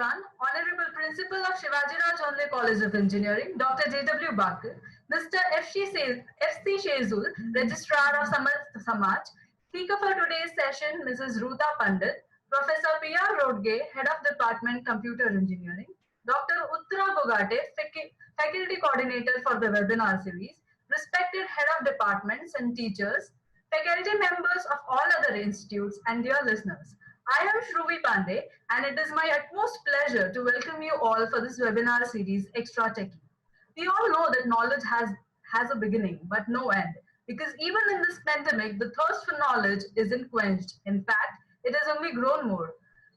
everyone. Honorable Principal of Shivajiraj Onle College of Engineering, Dr. J.W. Bakal, Mr. F.C. Shezul, Registrar of Samaj, Speaker for today's session, Mrs. Ruta Pandit, Professor P.R. Rodge, Head of Department Computer Engineering, Dr. Uttara Bogate, Faculty Coordinator for the webinar series, respected Head of Departments and teachers, faculty members of all other institutes, and dear listeners. I am Shruvi Pandey, and it is my utmost pleasure to welcome you all for this webinar series, Extra Techie. We all know that knowledge has a beginning, but no end, because even in this pandemic, the thirst for knowledge isn't quenched. In fact, it has only grown more.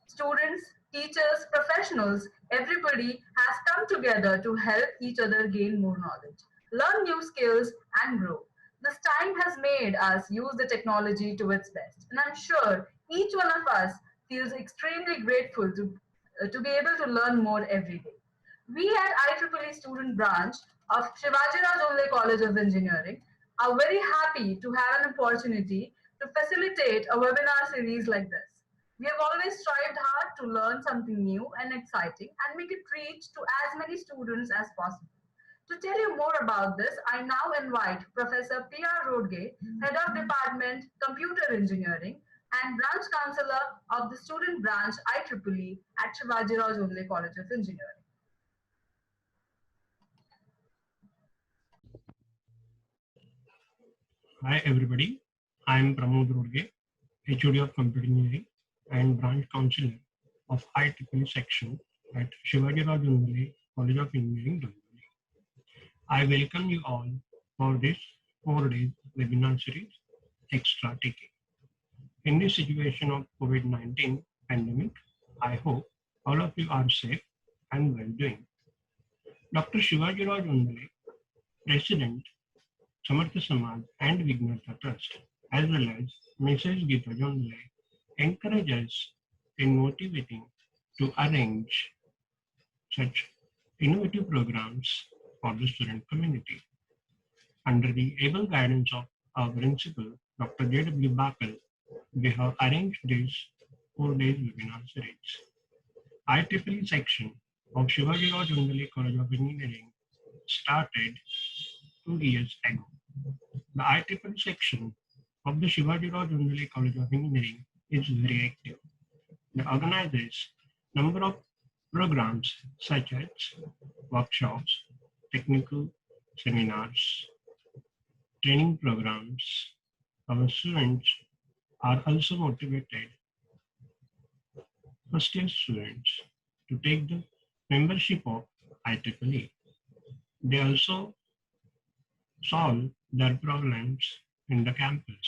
Students, teachers, professionals, everybody has come together to help each other gain more knowledge, learn new skills, and grow. This time has made us use the technology to its best, and I'm sure each one of us feels extremely grateful to be able to learn more every day. We at IEEE student branch of Shivajiraj Onle College of Engineering are very happy to have an opportunity to facilitate a webinar series like this. We have always strived hard to learn something new and exciting and make it reach to as many students as possible. To tell you more about this, I now invite Professor P.R. Rodge, Head of Department Computer Engineering and Branch Counselor of the Student Branch IEEE at Shivajiraj Onle College of Engineering. Hi everybody, I am Pramod Rodge, HOD of Computer Engineering and Branch Counselor of IEEE section at Shivajiraj Onle College of Engineering, Dombivli. I welcome you all for this 4-day webinar series, Extra Techie. In this situation of COVID-19 pandemic, I hope all of you are safe and well doing. Dr. Shivajiraj Onle, President, Samartha Samaj and Vignartha Trust, as well as Mrs. Geeta Onle, encourage us in motivating to arrange such innovative programs for the student community. Under the able guidance of our principal, Dr. J.W. Bakal, we have arranged this 4-day webinar series. IEEE section of Shivajiraj Onle College of Engineering started 2 years ago. The IEEE section of the Shivajiraj Onle College of Engineering is very active. It organizes number of programs such as workshops, technical seminars, training programs. Our students are also motivated, first-year students, to take the membership of IEEE. They also solve their problems in the campus.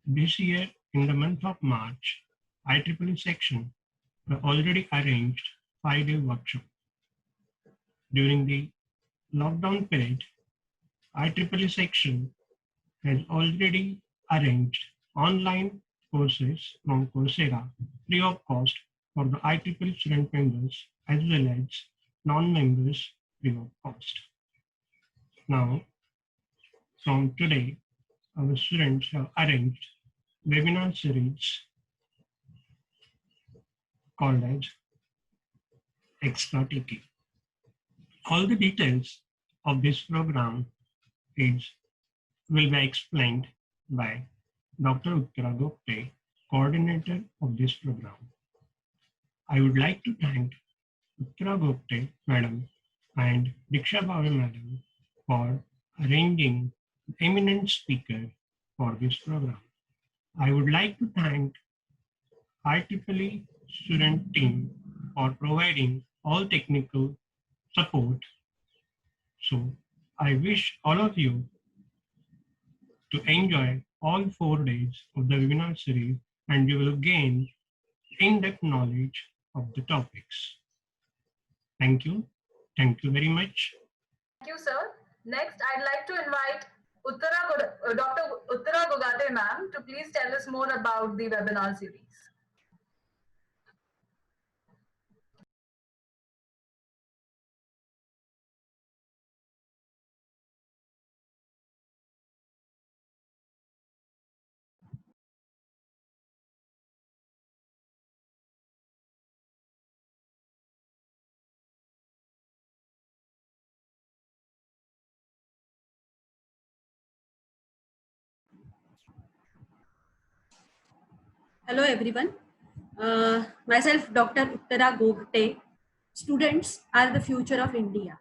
This year, in the month of March, IEEE section already arranged 5-day workshop. During the lockdown period, IEEE section has already arranged online courses from Coursera free of cost for the IEEE student members as well as non-members free of cost. Now, from today, our students have arranged webinar series called as Extra Techie. All the details of this program will be explained by Dr. Uttara Gupte, coordinator of this program. I would like to thank Uttara Gupte Madam and Diksha Bhave Madam for arranging eminent speaker for this program. I would like to thank IEEE student team for providing all technical support. So I wish all of you to enjoy all 4 days of the webinar series and you will gain in-depth knowledge of the topics. Thank you. Thank you very much. Thank you, sir. Next, I'd like to invite Dr. Uttara Bogate ma'am to please tell us more about the webinar series. Hello everyone. Myself Dr. Uttara Gogte. Students are the future of India.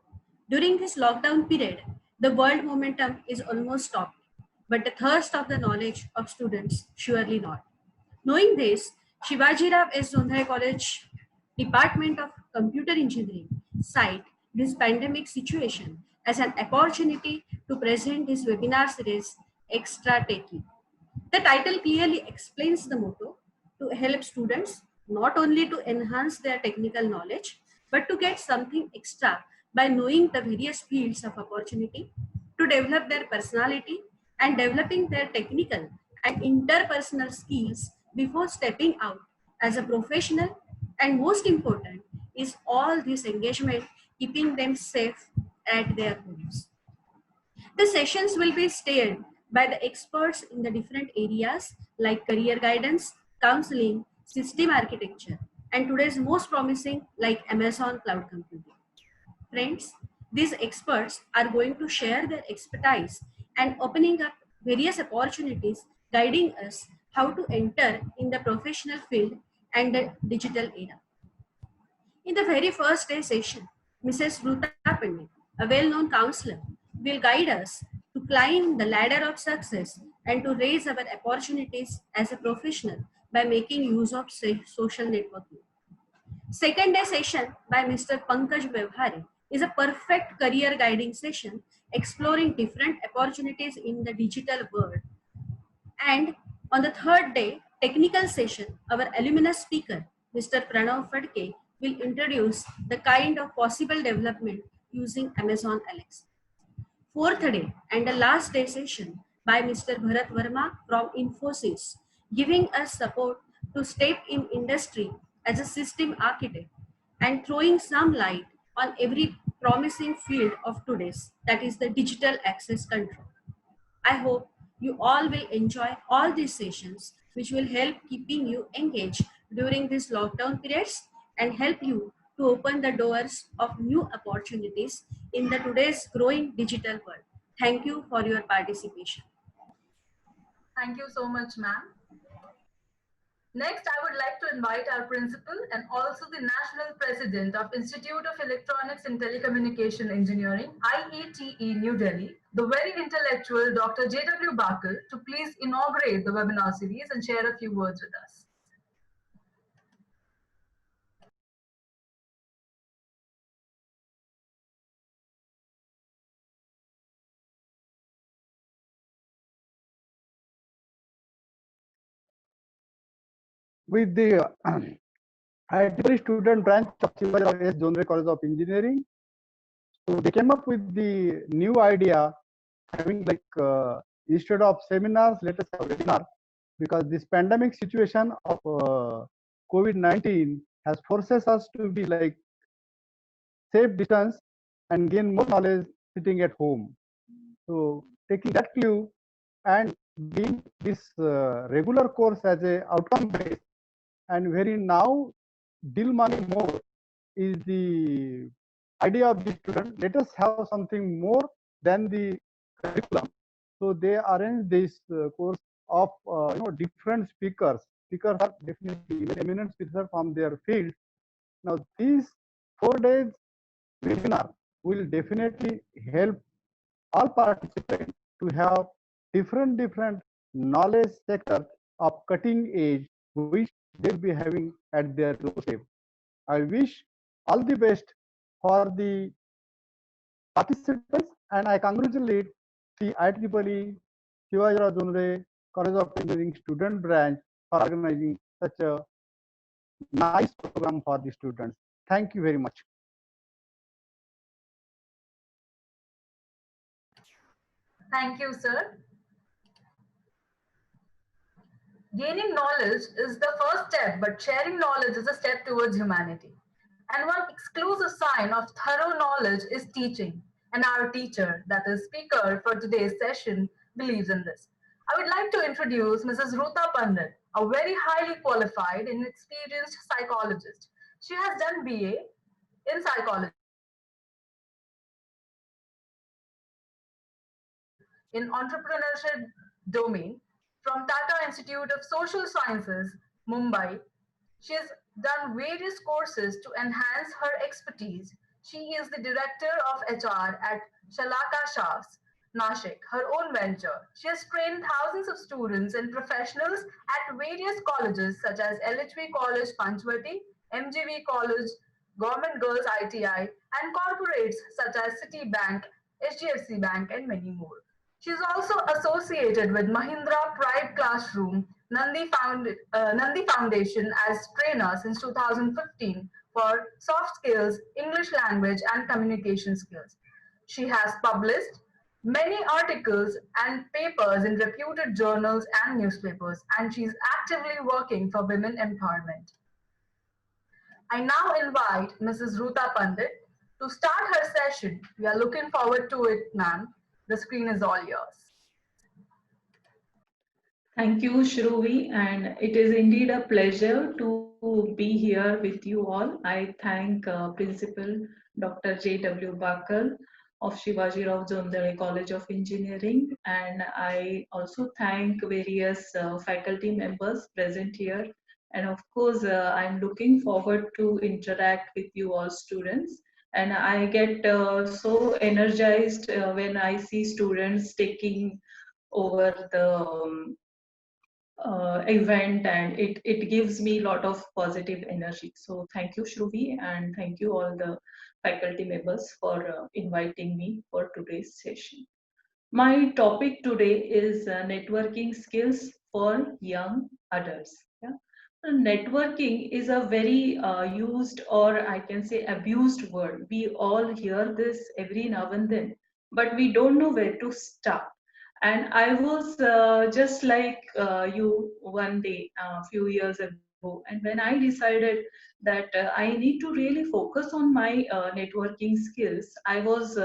During this lockdown period, the world momentum is almost stopped, but the thirst of the knowledge of students surely not. Knowing this, Shivaji Rao S. Zondhai College Department of Computer Engineering cite this pandemic situation as an opportunity to present this webinar series Extra Techie. The title clearly explains the motto to help students not only to enhance their technical knowledge, but to get something extra by knowing the various fields of opportunity, to develop their personality and developing their technical and interpersonal skills before stepping out as a professional. And most important is all this engagement keeping them safe at their homes. The sessions will be steered by the experts in the different areas like career guidance, counseling, system architecture, and today's most promising like Amazon cloud computing. Friends, these experts are going to share their expertise and opening up various opportunities, guiding us how to enter in the professional field and the digital era. In the very first day session, Mrs. Ruta Pandit, a well-known counselor, will guide us to climb the ladder of success and to raise our opportunities as a professional by making use of social networking. Second day session by Mr. Pankaj Bevhare is a perfect career guiding session exploring different opportunities in the digital world. And on the third day, technical session, our alumnus speaker, Mr. Pranav Fadke, will introduce the kind of possible development using Amazon Alexa. Fourth day and the last day session by Mr. Bharat Verma from Infosys, giving us support to step in industry as a system architect and throwing some light on every promising field of today's, that is the digital access control. I hope you all will enjoy all these sessions, which will help keeping you engaged during these lockdown periods and help you to open the doors of new opportunities in the today's growing digital world. Thank you for your participation. Thank you so much, ma'am. Next, I would like to invite our principal and also the National President of Institute of Electronics and Telecommunication Engineering, IETE New Delhi, the very intellectual Dr. J.W. Bakul, to please inaugurate the webinar series and share a few words with us. With the IEEE student branch of Shivaji Rao S. Zondhai College of Engineering. So they came up with the new idea having instead of seminars, let us have webinar, because this pandemic situation of COVID-19 has forces us to be like safe distance and gain more knowledge sitting at home. So taking that clue and being this regular course as a outcome based and wherein now deal money more is the idea of the student. Let us have something more than the curriculum. So they arrange this course of different speakers. Speakers are definitely eminent speakers from their field. Now these 4 days webinar will definitely help all participants to have different knowledge sector of cutting edge which they'll be having at their doorstep. I wish all the best for the participants and I congratulate the IEEE Shivaji Rao Zondhai College of Engineering student branch for organizing such a nice program for the students. Thank you very much. Thank you, sir. Gaining knowledge is the first step, but sharing knowledge is a step towards humanity. And one exclusive sign of thorough knowledge is teaching. And our teacher, that is speaker for today's session, believes in this. I would like to introduce Mrs. Ruta Pandit, a very highly qualified and experienced psychologist. She has done BA in psychology in entrepreneurship domain from Tata Institute of Social Sciences, Mumbai. She has done various courses to enhance her expertise. She is the director of HR at Shalaka Shafts, Nashik, her own venture. She has trained thousands of students and professionals at various colleges such as LHV College Panchvati, MGV College, Government Girls ITI, and corporates such as Citibank, HDFC Bank, and many more. She is also associated with Mahindra Pride Classroom, Nandi Foundation as trainer since 2015 for soft skills, English language, and communication skills. She has published many articles and papers in reputed journals and newspapers, and she is actively working for women empowerment. I now invite Mrs. Ruta Pandit to start her session. We are looking forward to it, ma'am. The screen is all yours. Thank you, Shruvi, and it is indeed a pleasure to be here with you all. I thank Principal Dr. J.W. Bakal of Shivaji Rao Jondale College of Engineering, and I also thank various faculty members present here. And of course, I'm looking forward to interact with you all students. And I get so energized when I see students taking over the event, and it gives me a lot of positive energy. So thank you, Shruvi, and thank you all the faculty members for inviting me for today's session. My topic today is networking skills for young adults. Yeah? So networking is a very used, or I can say abused word. We all hear this every now and then, but we don't know where to start. And I was just like you one day, a few years ago, and when I decided that I need to really focus on my networking skills, I was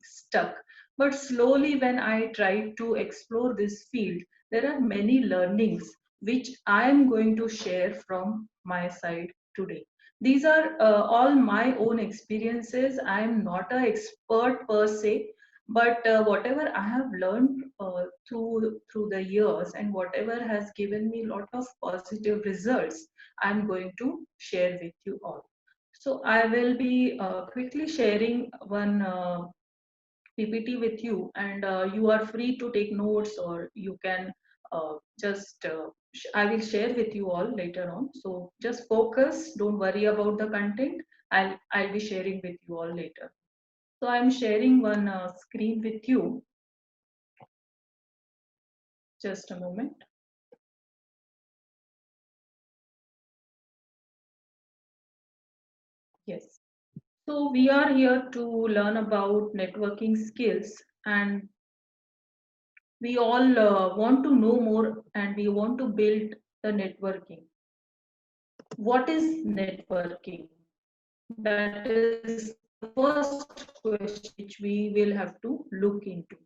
stuck. But slowly, when I tried to explore this field, there are many learnings which I am going to share from my side today. These are all my own experiences. I am not an expert per se, but whatever I have learned through the years, and whatever has given me a lot of positive results, I'm going to share with you all. So I will be quickly sharing one PPT with you, and you are free to take notes, or you can just I will share with you all later on. So just focus, don't worry about the content. I'll be sharing with you all later. So I'm sharing one screen with you. Just a moment. Yes. So we are here to learn about networking skills, and we all want to know more, and we want to build the networking. What is networking? That is the first question which we will have to look into.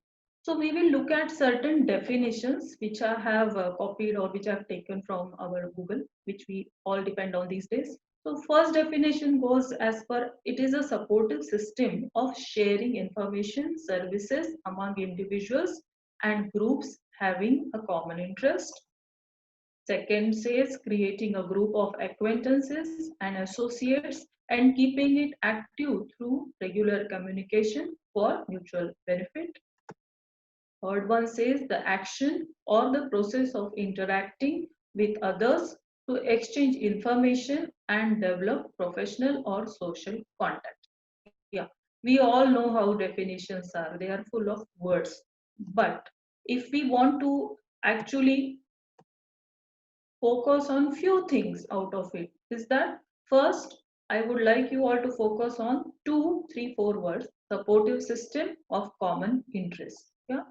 So we will look at certain definitions which I have copied, or which I have taken from our Google, which we all depend on these days. So first definition goes as per: it is a supportive system of sharing information, services among individuals and groups having a common interest. Second says creating a group of acquaintances and associates and keeping it active through regular communication for mutual benefit. Third one says the action or the process of interacting with others to exchange information and develop professional or social contact. Yeah, we all know how definitions are. They are full of words. But if we want to actually focus on few things out of it, is that first, I would like you all to focus on 2, 3, 4 words: supportive system of common interest. Yeah,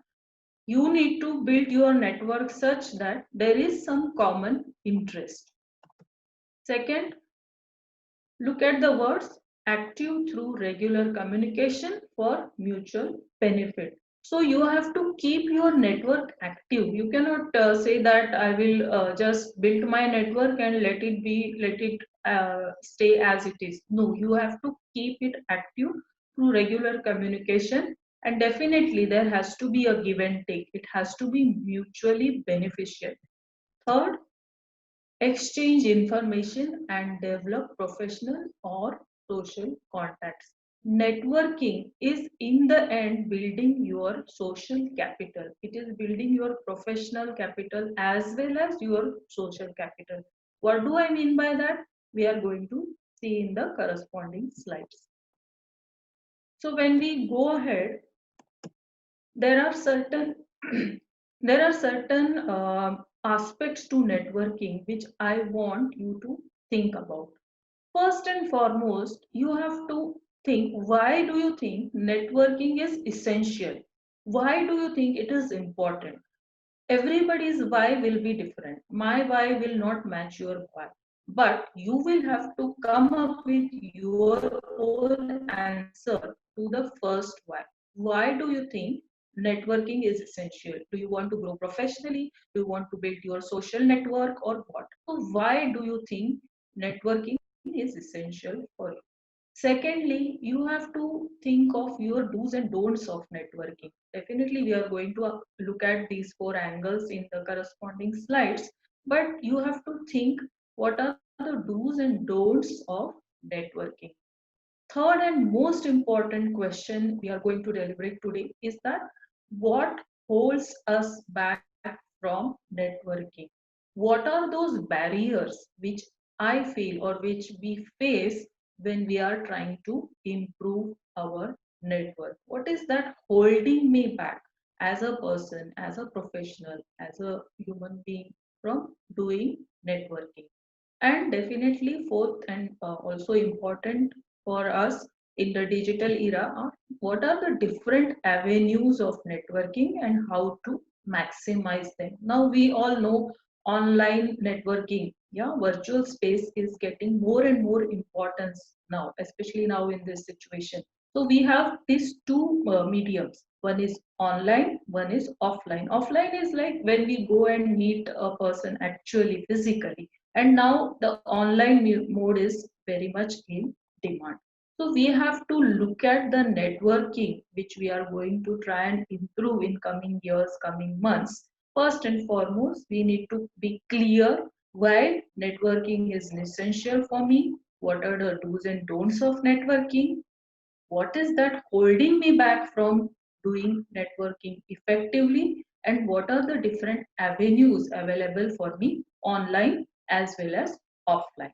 you need to build your network such that there is some common interest. Second, look at the words active through regular communication for mutual benefit. So you have to keep your network active. You cannot say that I will just build my network and let it stay as it is. No, you have to keep it active through regular communication, and definitely there has to be a give and take. It has to be mutually beneficial. Third, exchange information, and develop professional or social contacts. Networking is in the end building your social capital. It is building your professional capital as well as your social capital. What do I mean by that? We are going to see in the corresponding slides. So when we go ahead, there are certain there are certain aspects to networking which I want you to think about. First and foremost, you have to think, why do you think networking is essential? Why do you think it is important? Everybody's why will be different. My why will not match your why. But you will have to come up with your own answer to the first why. Why do you think networking is essential? Do you want to grow professionally? Do you want to build your social network or what? So why do you think networking is essential for you? Secondly, you have to think of your do's and don'ts of networking. Definitely, we are going to look at these four angles in the corresponding slides, but you have to think what are the do's and don'ts of networking. Third and most important question we are going to deliberate today is that what holds us back from networking? What are those barriers which I feel or which we face when we are trying to improve our network? What is that holding me back as a person, as a professional, as a human being from doing networking? And definitely, fourth and also important for us in the digital era are what are the different avenues of networking and how to maximize them. Now we all know online networking, yeah, virtual space is getting more and more importance now, especially now in this situation. So we have these two mediums. One is online, one is offline. Offline is like when we go and meet a person actually physically, and now the online mode is very much in demand. So we have to look at the networking which we are going to try and improve in coming years, coming months. First and foremost, we need to be clear why networking is essential for me. What are the do's and don'ts of networking? What is that holding me back from doing networking effectively? And what are the different avenues available for me online as well as offline?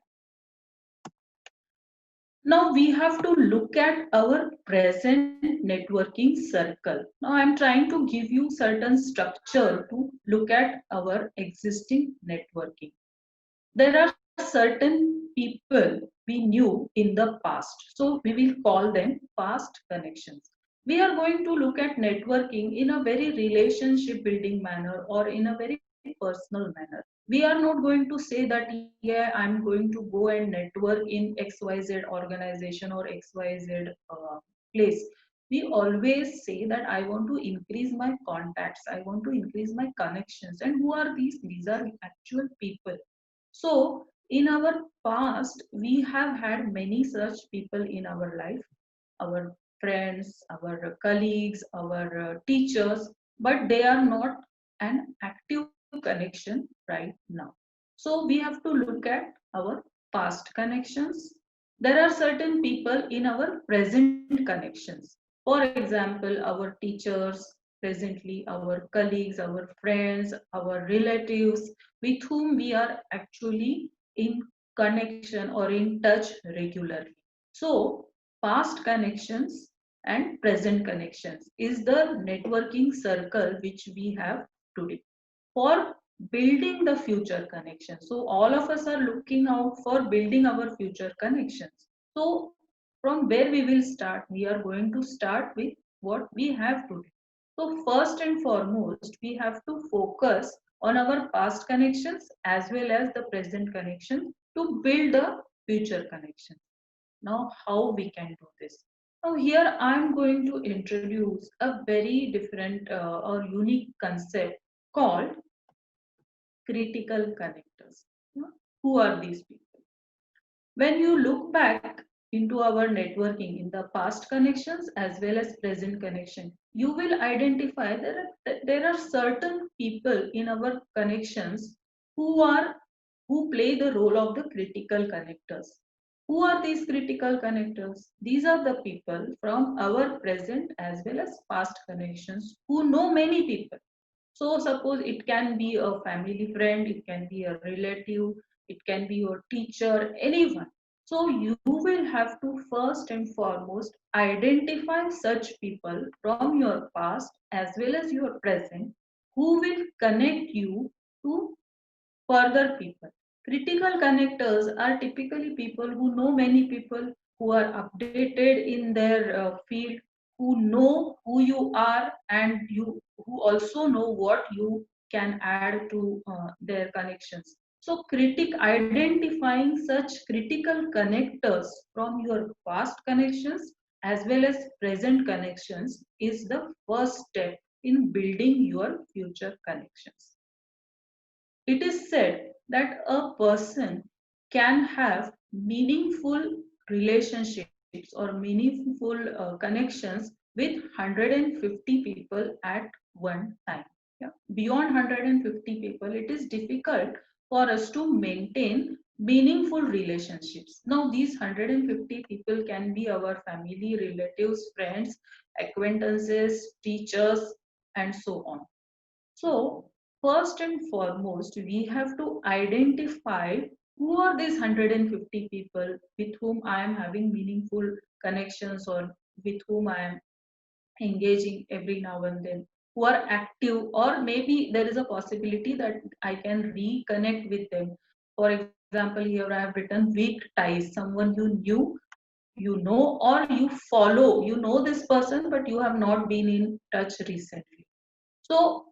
Now we have to look at our present networking circle. Now I'm trying to give you certain structure to look at our existing networking. There are certain people we knew in the past. So we will call them past connections. We are going to look at networking in a very relationship building manner or in a very personal manner. We are not going to say that, yeah, I'm going to go and network in XYZ organization or XYZ place. We always say that I want to increase my contacts, I want to increase my connections. And who are these? These are actual people. So, in our past, we have had many such people in our life, our friends, our colleagues, our teachers, but they are not an active connection right now. So, we have to look at our past connections. There are certain people in our present connections. For example, our teachers, presently our colleagues, our friends, our relatives, with whom we are actually in connection or in touch regularly. So, past connections and present connections is the networking circle which we have today for building the future connections. So, all of us are looking out for building our future connections. So, from where we will start? We are going to start with what we have today. So, first and foremost, we have to focus on our past connections as well as the present connection to build the future connection. Now, how we can do this? Now, here I'm going to introduce a very different or unique concept called critical connectors. Who are these people? When you look back into our networking in the past connections as well as present connection, you will identify that there are certain people in our connections who are who play the role of the critical connectors. Who are these critical connectors? These are the people from our present as well as past connections who know many people. So suppose it can be a family friend, it can be a relative, it can be your teacher, anyone. So you will have to first and foremost identify such people from your past as well as your present who will connect you to further people. Critical connectors are typically people who know many people, who are updated in their field, who know who you are, and you who also know what you can add to their connections. So identifying such critical connectors from your past connections as well as present connections is the first step in building your future connections. It is said that a person can have meaningful relationships or meaningful connections with 150 people at one time. Yeah. Beyond 150 people, it is difficult for us to maintain meaningful relationships. Now, these 150 people can be our family, relatives, friends, acquaintances, teachers, and so on. So, first and foremost, we have to identify who are these 150 people with whom I am having meaningful connections or with whom I am engaging every now and then, who are active, or maybe there is a possibility that I can reconnect with them. For example, here I have written weak ties, someone you knew, you know, or you follow, you know this person, but you have not been in touch recently. So,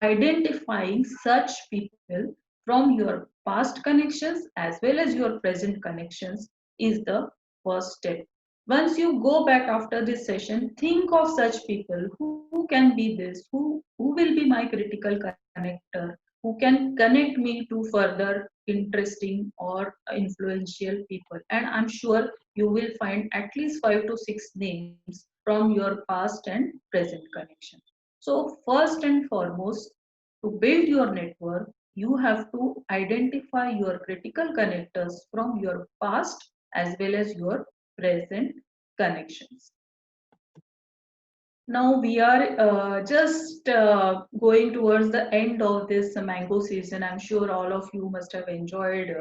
identifying such people from your past connections as well as your present connections is the first step. Once you go back after this session, think of such people who can be this, who will be my critical connector, who can connect me to further interesting or influential people. And I'm sure you will find at least 5 to 6 names from your past and present connections. So first and foremost, to build your network, you have to identify your critical connectors from your past as well as your present connections. Now we are just going towards the end of this mango season. I'm sure all of you must have enjoyed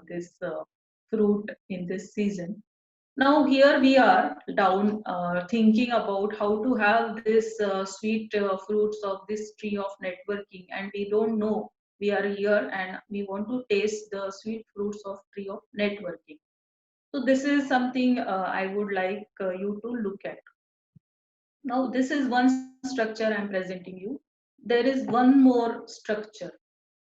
this fruit in this season. Now here we are down thinking about how to have this sweet fruits of this tree of networking, and we don't know. We are here and we want to taste the sweet fruits of tree of networking. So this is something I would like you to look at. Now this is one structure I'm presenting you. There is one more structure.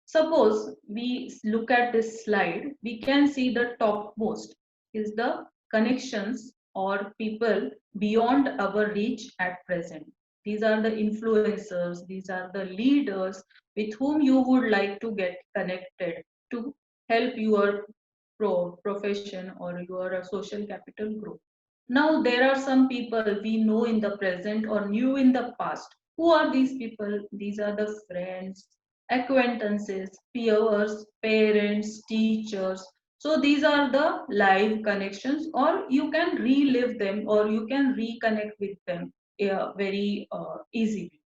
Suppose we look at this slide, we can see the topmost is the connections or people beyond our reach at present. These are the influencers, these are the leaders with whom you would like to get connected to help your profession or your social capital grow. Now there are some people we know in the present or knew in the past. Who are these people? These are the friends, acquaintances, peers, parents, teachers. So these are the live connections, or you can relive them or you can reconnect with them very easily.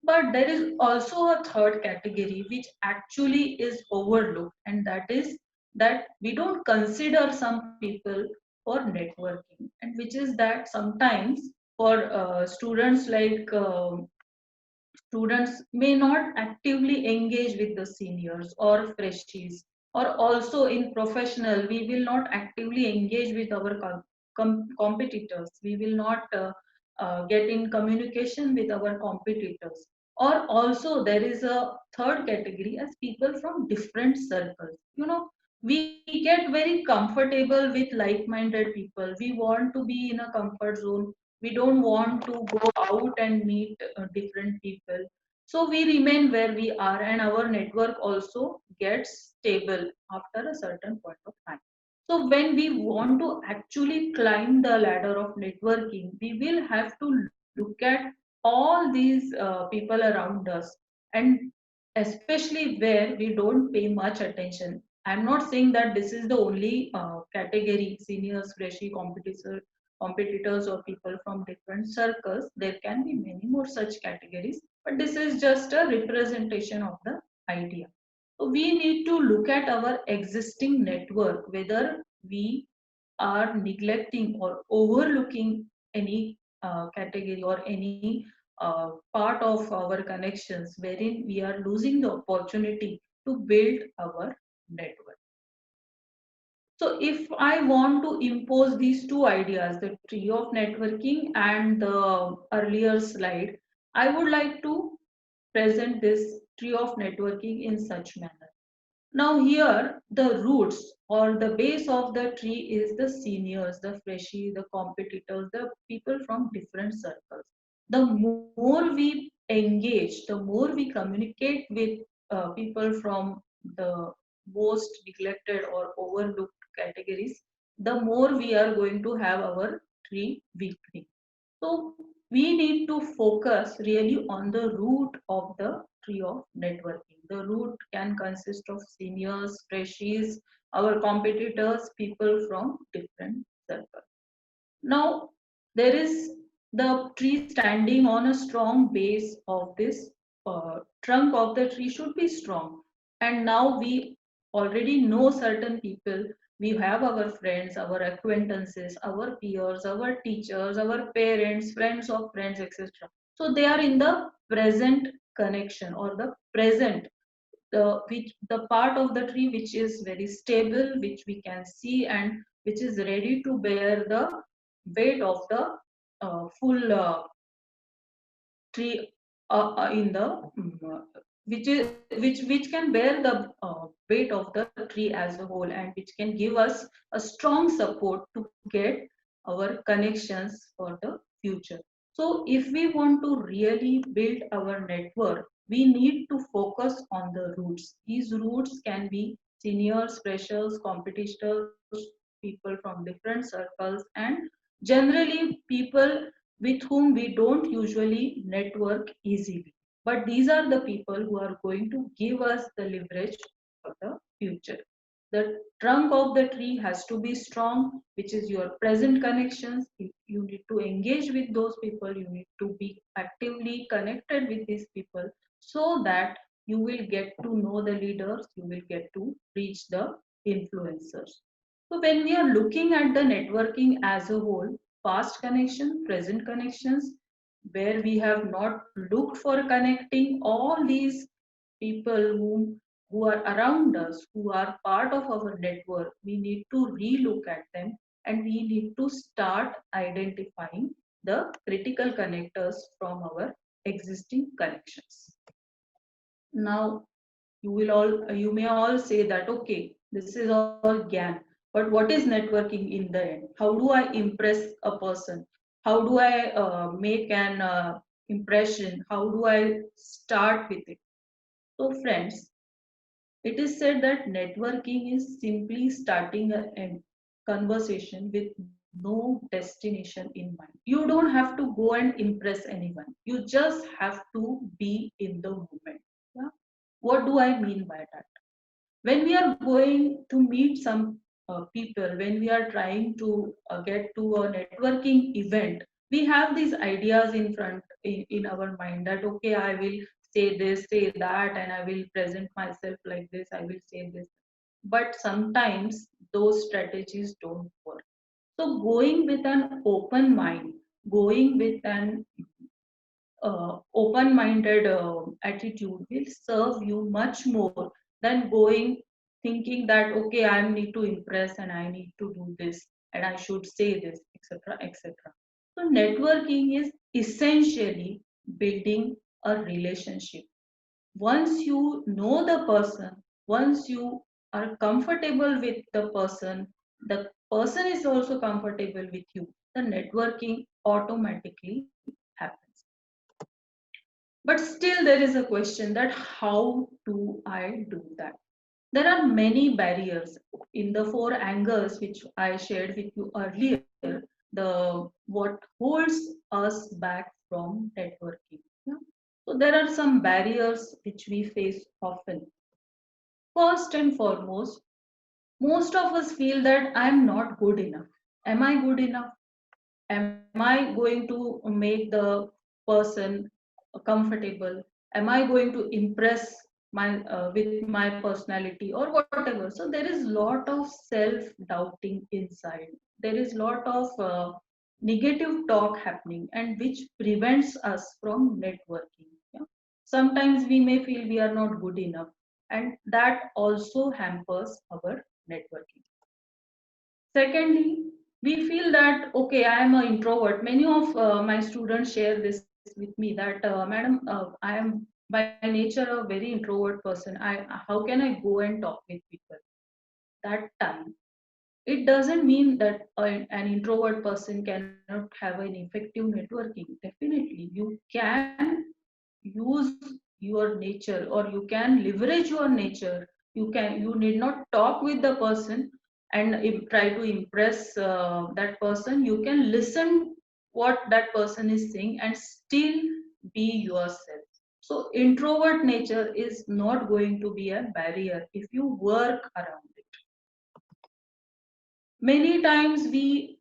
But there is also a third category which actually is overlooked, and that is that we don't consider some people for networking, and which is that sometimes for students like students may not actively engage with the seniors or freshies, or also in professional we will not actively engage with our competitors, we will not get in communication with our competitors. Or also there is a third category as people from different circles. You know, we get very comfortable with like-minded people, we want to be in a comfort zone, we don't want to go out and meet different people, so we remain where we are, and our network also gets stable after a certain point of time. So when we want to actually climb the ladder of networking, we will have to look at all these people around us and especially where we don't pay much attention. I'm not saying that this is the only category, seniors, freshie, competitors or people from different circles. There can be many more such categories, but this is just a representation of the idea. So we need to look at our existing network, whether we are neglecting or overlooking any category or any part of our connections wherein we are losing the opportunity to build our network. So if I want to impose these two ideas, the tree of networking and the earlier slide, I would like to present this tree of networking in such manner. Now here the roots or the base of the tree is the seniors, the freshie, the competitors, the people from different circles. The more we engage, the more we communicate with people from the most neglected or overlooked categories, the more we are going to have our tree weakening. So we need to focus really on the root of the tree of networking. The root can consist of seniors, freshies, our competitors, people from different circles. Now, there is the tree standing on a strong base of this trunk of the tree should be strong. And now we already know certain people. We have our friends, our acquaintances, our peers, our teachers, our parents, friends of friends, etc. So they are in the present connection or the present the part of the tree which is very stable, which we can see and which is ready to bear the weight of the full tree in the which can bear the weight of the tree as a whole, and which can give us a strong support to get our connections for the future. So if we want to really build our network, we need to focus on the roots. These roots can be seniors, freshers, competitors, people from different circles, and generally people with whom we don't usually network easily. But these are the people who are going to give us the leverage for the future. The trunk of the tree has to be strong, which is your present connections. You need to engage with those people, you need to be actively connected with these people so that you will get to know the leaders, you will get to reach the influencers. So when we are looking at the networking as a whole, past connection, present connections, where we have not looked for connecting all these people who are around us, who are part of our network, we need to relook at them and we need to start identifying the critical connectors from our existing connections. Now, you may all say that, okay, this is all GAN, but what is networking in the end? How do I impress a person? How do I make an impression? How do I start with it? So friends, it is said that networking is simply starting a conversation with no destination in mind. You don't have to go and impress anyone. You just have to be in the moment. Yeah? What do I mean by that? When we are going to meet some people, when we are trying to get to a networking event, we have these ideas in our mind that, okay, I will say this, say that, and I will present myself like this, I will say this. But sometimes those strategies don't work. So going with an open mind, going with an open-minded attitude will serve you much more than going thinking that, okay, I need to impress and I need to do this and I should say this, etc., etc. So networking is essentially building a relationship. Once you know the person, once you are comfortable with the person is also comfortable with you, the networking automatically happens. But still there is a question that how do I do that? There are many barriers in the four angles which I shared with you earlier. The what holds us back from networking. Yeah? So So there are some barriers which we face often. First and foremost, most of us feel that I am not good enough. Am I good enough? Am I going to make the person comfortable? Am I going to impress my with my personality or whatever? So there is lot of self doubting inside. There is lot of negative talk happening, and which prevents us from networking. Yeah? Sometimes we may feel we are not good enough, and that also hampers our networking. Secondly, we feel that, okay, I am an introvert. Many of my students share this with me that, madam, I am by nature a very introvert person. How can I go and talk with people? That time, it doesn't mean that an introvert person cannot have an effective networking. Definitely, you can use your nature, or you can leverage your nature. You need not talk with the person and try to impress that person. You can listen what that person is saying and still be yourself. So introvert nature is not going to be a barrier if you work around it. Many times we,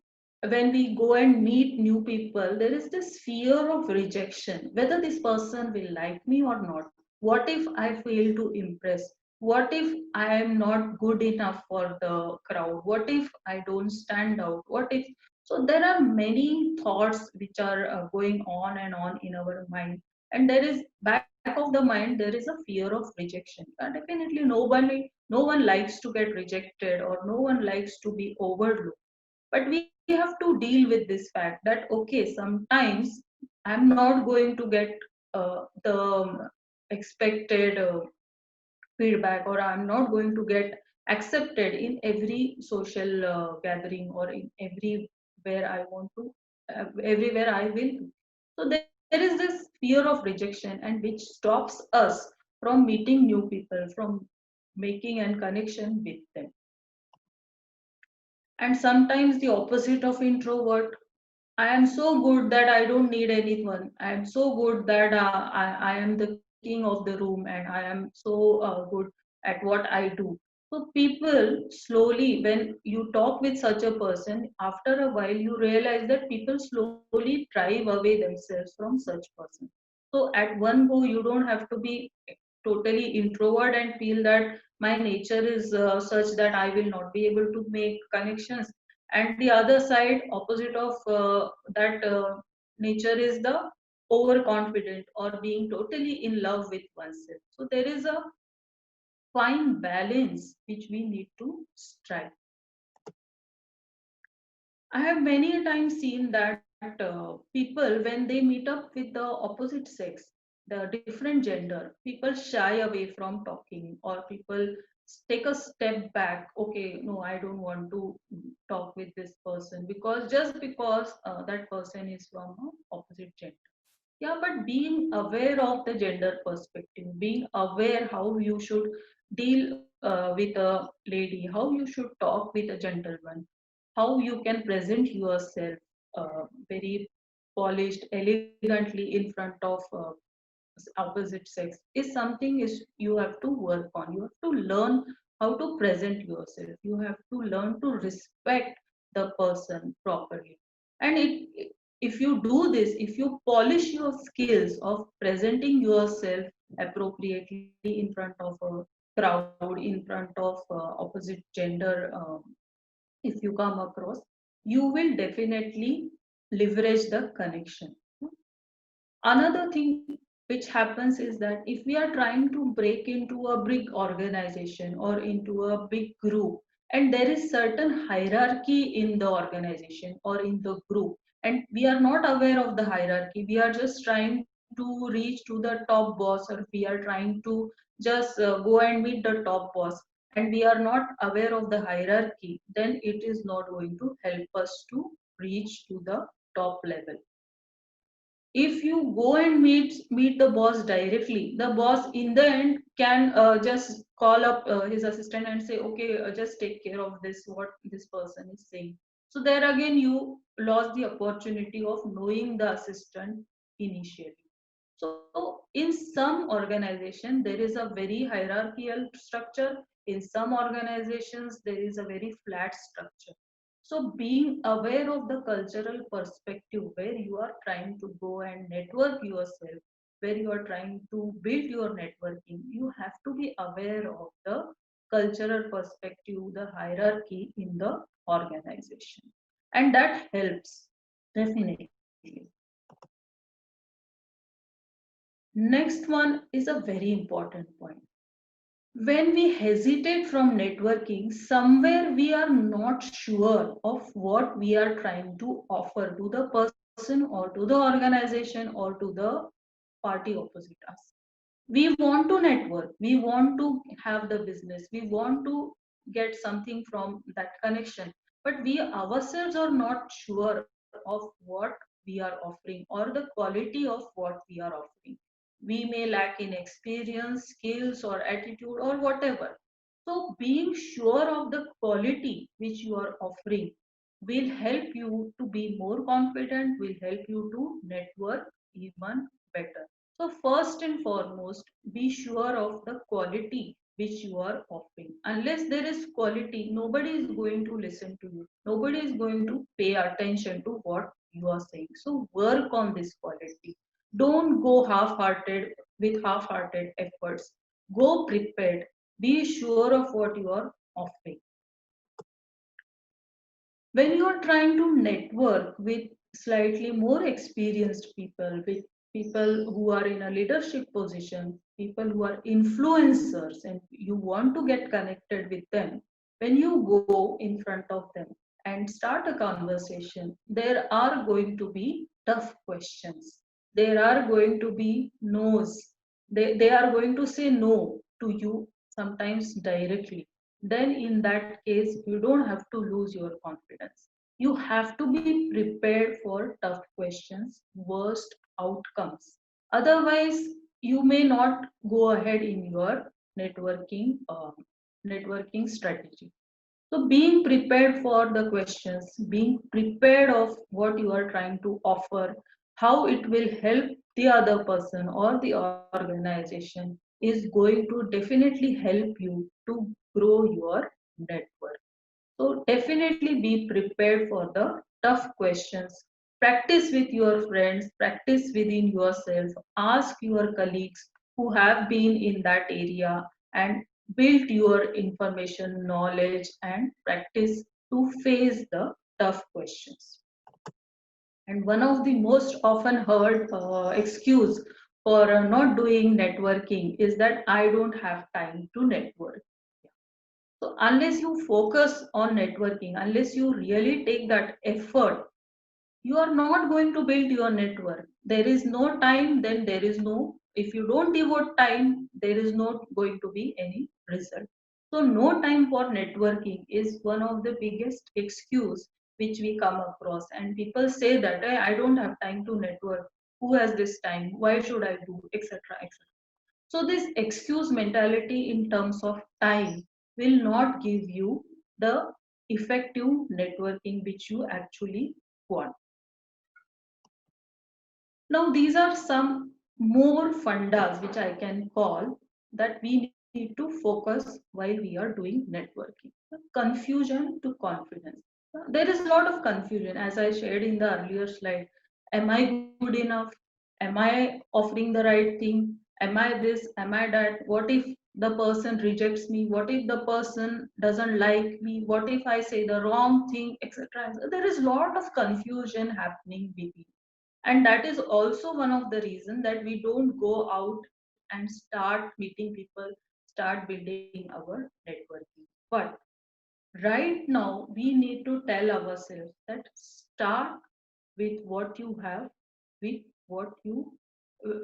when we go and meet new people, there is this fear of rejection, whether this person will like me or not. What if I fail to impress? What if I am not good enough for the crowd? What if I don't stand out? What if? So there are many thoughts which are going on in our mind, and there is back of the mind there is a fear of rejection. Definitely no one likes to get rejected, or no one likes to be overlooked. But we have to deal with this fact that, okay, sometimes I'm not going to get the expected feedback, or I'm not going to get accepted in every social gathering, or in everywhere I want to, everywhere I will. So there is this fear of rejection, and which stops us from meeting new people, from making a connection with them. And sometimes the opposite of introvert, I am so good that I don't need anyone. I am so good that I am the king of the room, and I am so good at what I do. So people slowly, when you talk with such a person, after a while you realize that people slowly drive away themselves from such person. So at one go, you don't have to be totally introvert and feel that my nature is such that I will not be able to make connections. And the other side, opposite of that nature, is the overconfident, or being totally in love with oneself. So there is a fine balance which we need to strike. I have many times seen that people, when they meet up with the opposite sex, the different gender, people shy away from talking, or people take a step back. Okay, no, I don't want to talk with this person, because just because that person is from opposite gender. Yeah, but being aware of the gender perspective, being aware how you should deal with a lady, how you should talk with a gentleman, how you can present yourself very polished, elegantly in front of opposite sex, is something is you have to work on. You have to learn how to present yourself. You have to learn to respect the person properly. And if you do this, if you polish your skills of presenting yourself appropriately in front of a crowd, in front of opposite gender, if you come across, you will definitely leverage the connection. Another thing which happens is that if we are trying to break into a big organization or into a big group, and there is certain hierarchy in the organization or in the group, and we are not aware of the hierarchy, we are just trying to reach to the top boss, or we are trying to just go and meet the top boss, and we are not aware of the hierarchy, then it is not going to help us to reach to the top level. If you go and meet the boss directly, the boss in the end can just call up his assistant and say, okay, just take care of this, what this person is saying. So there again you lost the opportunity of knowing the assistant initially. So in some organization, there is a very hierarchical structure. In some organizations, there is a very flat structure. So being aware of the cultural perspective where you are trying to go and network yourself, where you are trying to build your networking, you have to be aware of the cultural perspective, the hierarchy in the organization. And that helps, definitely. Next one is a very important point. When we hesitate from networking, somewhere we are not sure of what we are trying to offer to the person or to the organization or to the party opposite us. We want to network, we want to have the business, we want to get something from that connection, but we ourselves are not sure of what we are offering or the quality of what we are offering. We may lack in experience, skills, or attitude, or whatever. So being sure of the quality which you are offering will help you to be more confident, will help you to network even better. So first and foremost, be sure of the quality which you are offering. Unless there is quality, nobody is going to listen to you. Nobody is going to pay attention to what you are saying. So work on this quality. Don't go half-hearted with half-hearted efforts. Go prepared. Be sure of what you are offering. When you are trying to network with slightly more experienced people, with people who are in a leadership position, people who are influencers, and you want to get connected with them, when you go in front of them and start a conversation, there are going to be tough questions. There are going to be no's. They are going to say no to you sometimes directly. Then in that case, you don't have to lose your confidence. You have to be prepared for tough questions, worst outcomes. Otherwise, you may not go ahead in your networking strategy. So being prepared for the questions, being prepared of what you are trying to offer, how it will help the other person or the organization is going to definitely help you to grow your network. So definitely be prepared for the tough questions. Practice with your friends, practice within yourself, ask your colleagues who have been in that area and build your information, knowledge, and practice to face the tough questions. And one of the most often heard excuse for not doing networking is that I don't have time to network. So unless you focus on networking, unless you really take that effort, you are not going to build your network. There is no time, then there is no, if you don't devote time, there is not going to be any result. So no time for networking is one of the biggest excuse which we come across. And people say that, "Hey, I don't have time to network. Who has this time? Why should I do? Etc. etc." So this excuse mentality in terms of time will not give you the effective networking which you actually want. Now, these are some more fundas which I can call that we need to focus while we are doing networking. Confusion to confidence. There is a lot of confusion, as I shared in the earlier slide. Am I good enough? Am I offering the right thing? Am I this? Am I that? What if the person rejects me? What if the person doesn't like me? What if I say the wrong thing, etc.? There is a lot of confusion happening within, and that is also one of the reasons that we don't go out and start meeting people, start building our networking. But right now we need to tell ourselves that start with what you have, with what you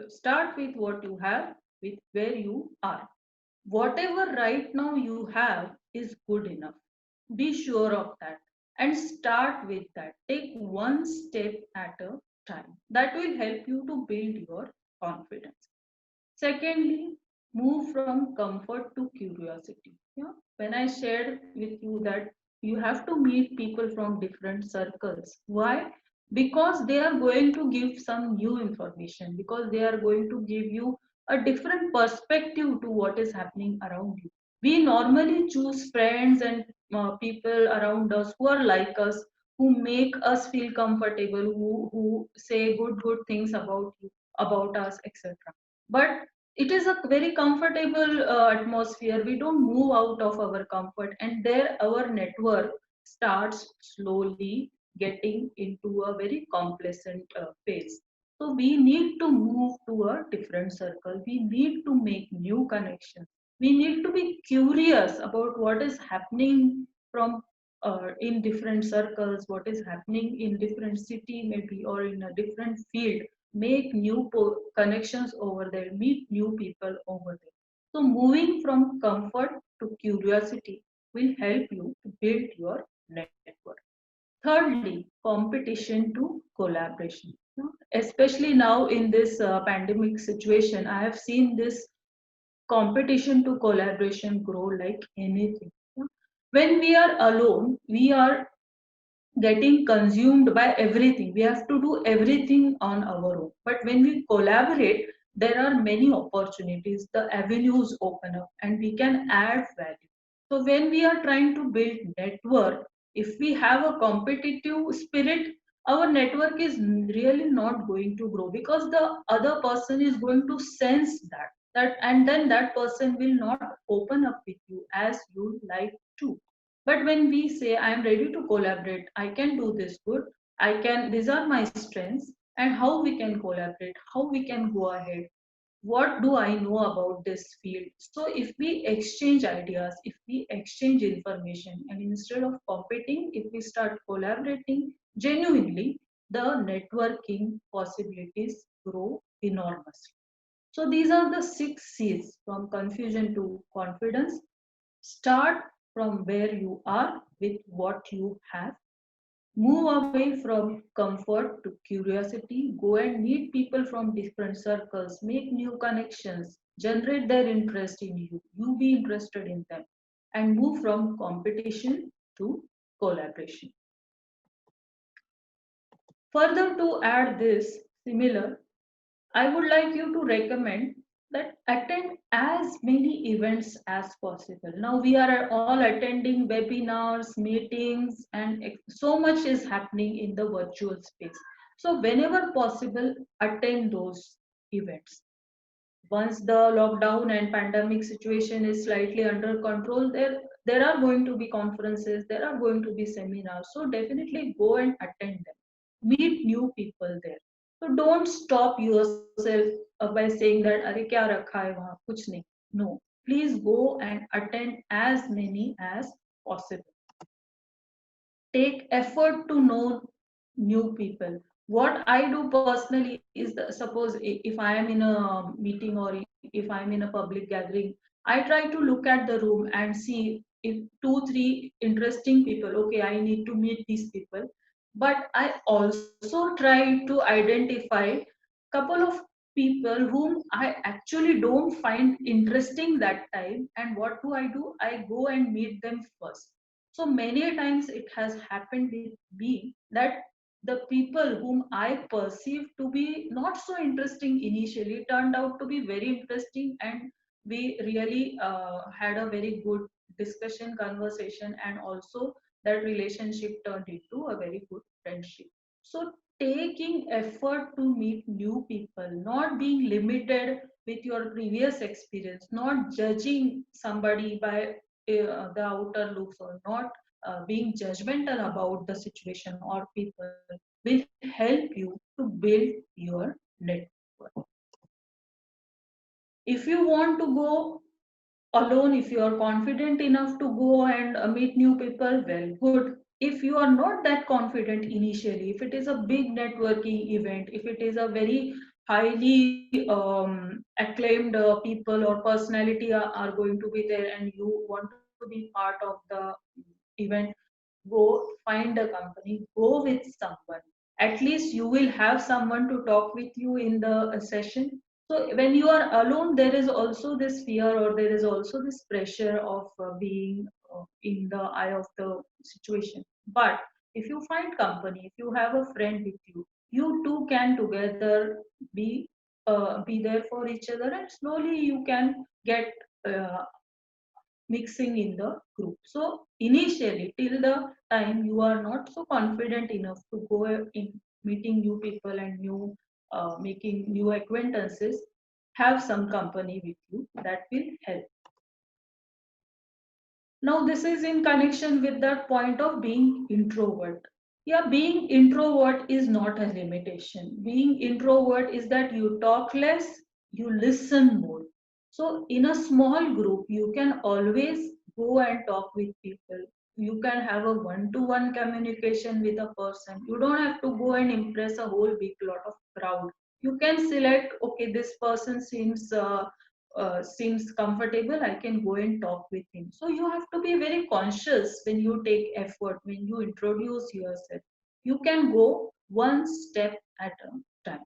start with what you have, with where you are. Whatever right now you have is good enough. Be sure of that and start with that. Take one step at a time. That will help you to build your confidence. Secondly, move from comfort to curiosity. Yeah? When I shared with you that you have to meet people from different circles. Why? because they are going to give some new information, because they are going to give you a different perspective to what is happening around you. We normally choose friends and people around us who are like us, who make us feel comfortable, who say good things about you, about us, etc. But it is a very comfortable atmosphere. We don't move out of our comfort, and there our network starts slowly getting into a very complacent phase. So we need to move to a different circle. We need to make new connections. We need to be curious about what is happening from in different circles, what is happening in different city maybe, or in a different field. Make new connections over there, meet new people over there. So moving from comfort to curiosity will help you to build your network. Thirdly, competition to collaboration. Especially now in this pandemic situation, I have seen this competition to collaboration grow like anything. When we are alone, we are getting consumed by everything. We have to do everything on our own. But when we collaborate, there are many opportunities, the avenues open up, and we can add value. So when we are trying to build network, if we have a competitive spirit, our network is really not going to grow, because the other person is going to sense that, and then that person will not open up with you as you like to. But when we say, I am ready to collaborate, I can do this good, I can, these are my strengths, and how we can collaborate, how we can go ahead, what do I know about this field? So if we exchange ideas, if we exchange information, and instead of competing, if we start collaborating genuinely, the networking possibilities grow enormously. So these are the 6 C's: from confusion to confidence. Start from where you are with what you have. Move away from comfort to curiosity. Go and meet people from different circles. Make new connections. Generate their interest in you. You be interested in them. And move from competition to collaboration. Further, to add this similar, I would like you to recommend that attend as many events as possible. Now we are all attending webinars, meetings, and so much is happening in the virtual space. So whenever possible, attend those events. Once the lockdown and pandemic situation is slightly under control, there are going to be conferences, there are going to be seminars. So definitely go and attend them. Meet new people there. So don't stop yourself by saying that अरे क्या रखा है वहाँ कुछ नहीं. No, please go and attend as many as possible. Take effort to know new people. What I do personally is, suppose if I am in a meeting, or if I am in a public gathering, I try to look at the room and see if 2 3 interesting people, okay, I need to meet these people. But I also try to identify couple of people whom I actually don't find interesting that time, and what do? I go and meet them first. So many times it has happened with me that the people whom I perceived to be not so interesting initially turned out to be very interesting, and we really had a very good discussion, conversation, and also that relationship turned into a very good friendship. So taking effort to meet new people, not being limited with your previous experience, not judging somebody by the outer looks, or not being judgmental about the situation or people, will help you to build your network. If you want to go alone, if you are confident enough to go and meet new people, well, good. If you are not that confident initially, if it is a big networking event, if it is a very highly acclaimed people or personality are going to be there, and you want to be part of the event, go find a company, go with someone. At least you will have someone to talk with you in the session. So when you are alone, there is also this fear, or there is also this pressure of being in the eye of the situation. But If you find company, if you have a friend with you, you two can together be there for each other, and slowly you can get uh, mixing in the group. So initially, till the time you are not so confident enough to go in meeting new people and making new acquaintances, have some company with you, that will help. Now this is in connection with that point of being introvert. Yeah, being introvert is not a limitation. Being introvert is that you talk less, you listen more. So in a small group, you can always go and talk with people. You can have a one-to-one communication with a person. You don't have to go and impress a whole big lot of crowd. You can select, okay, this person seems comfortable, I can go and talk with him. So you have to be very conscious when you take effort, when you introduce yourself. You can go one step at a time.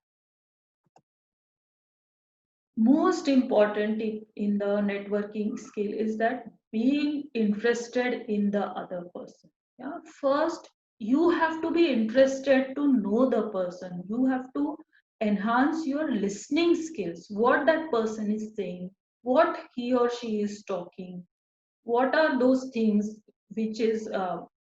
Most important in the networking skill is that being interested in the other person. Yeah, first you have to be interested to know the person. You have to enhance your listening skills, what that person is saying, what he or she is talking, what are those things which is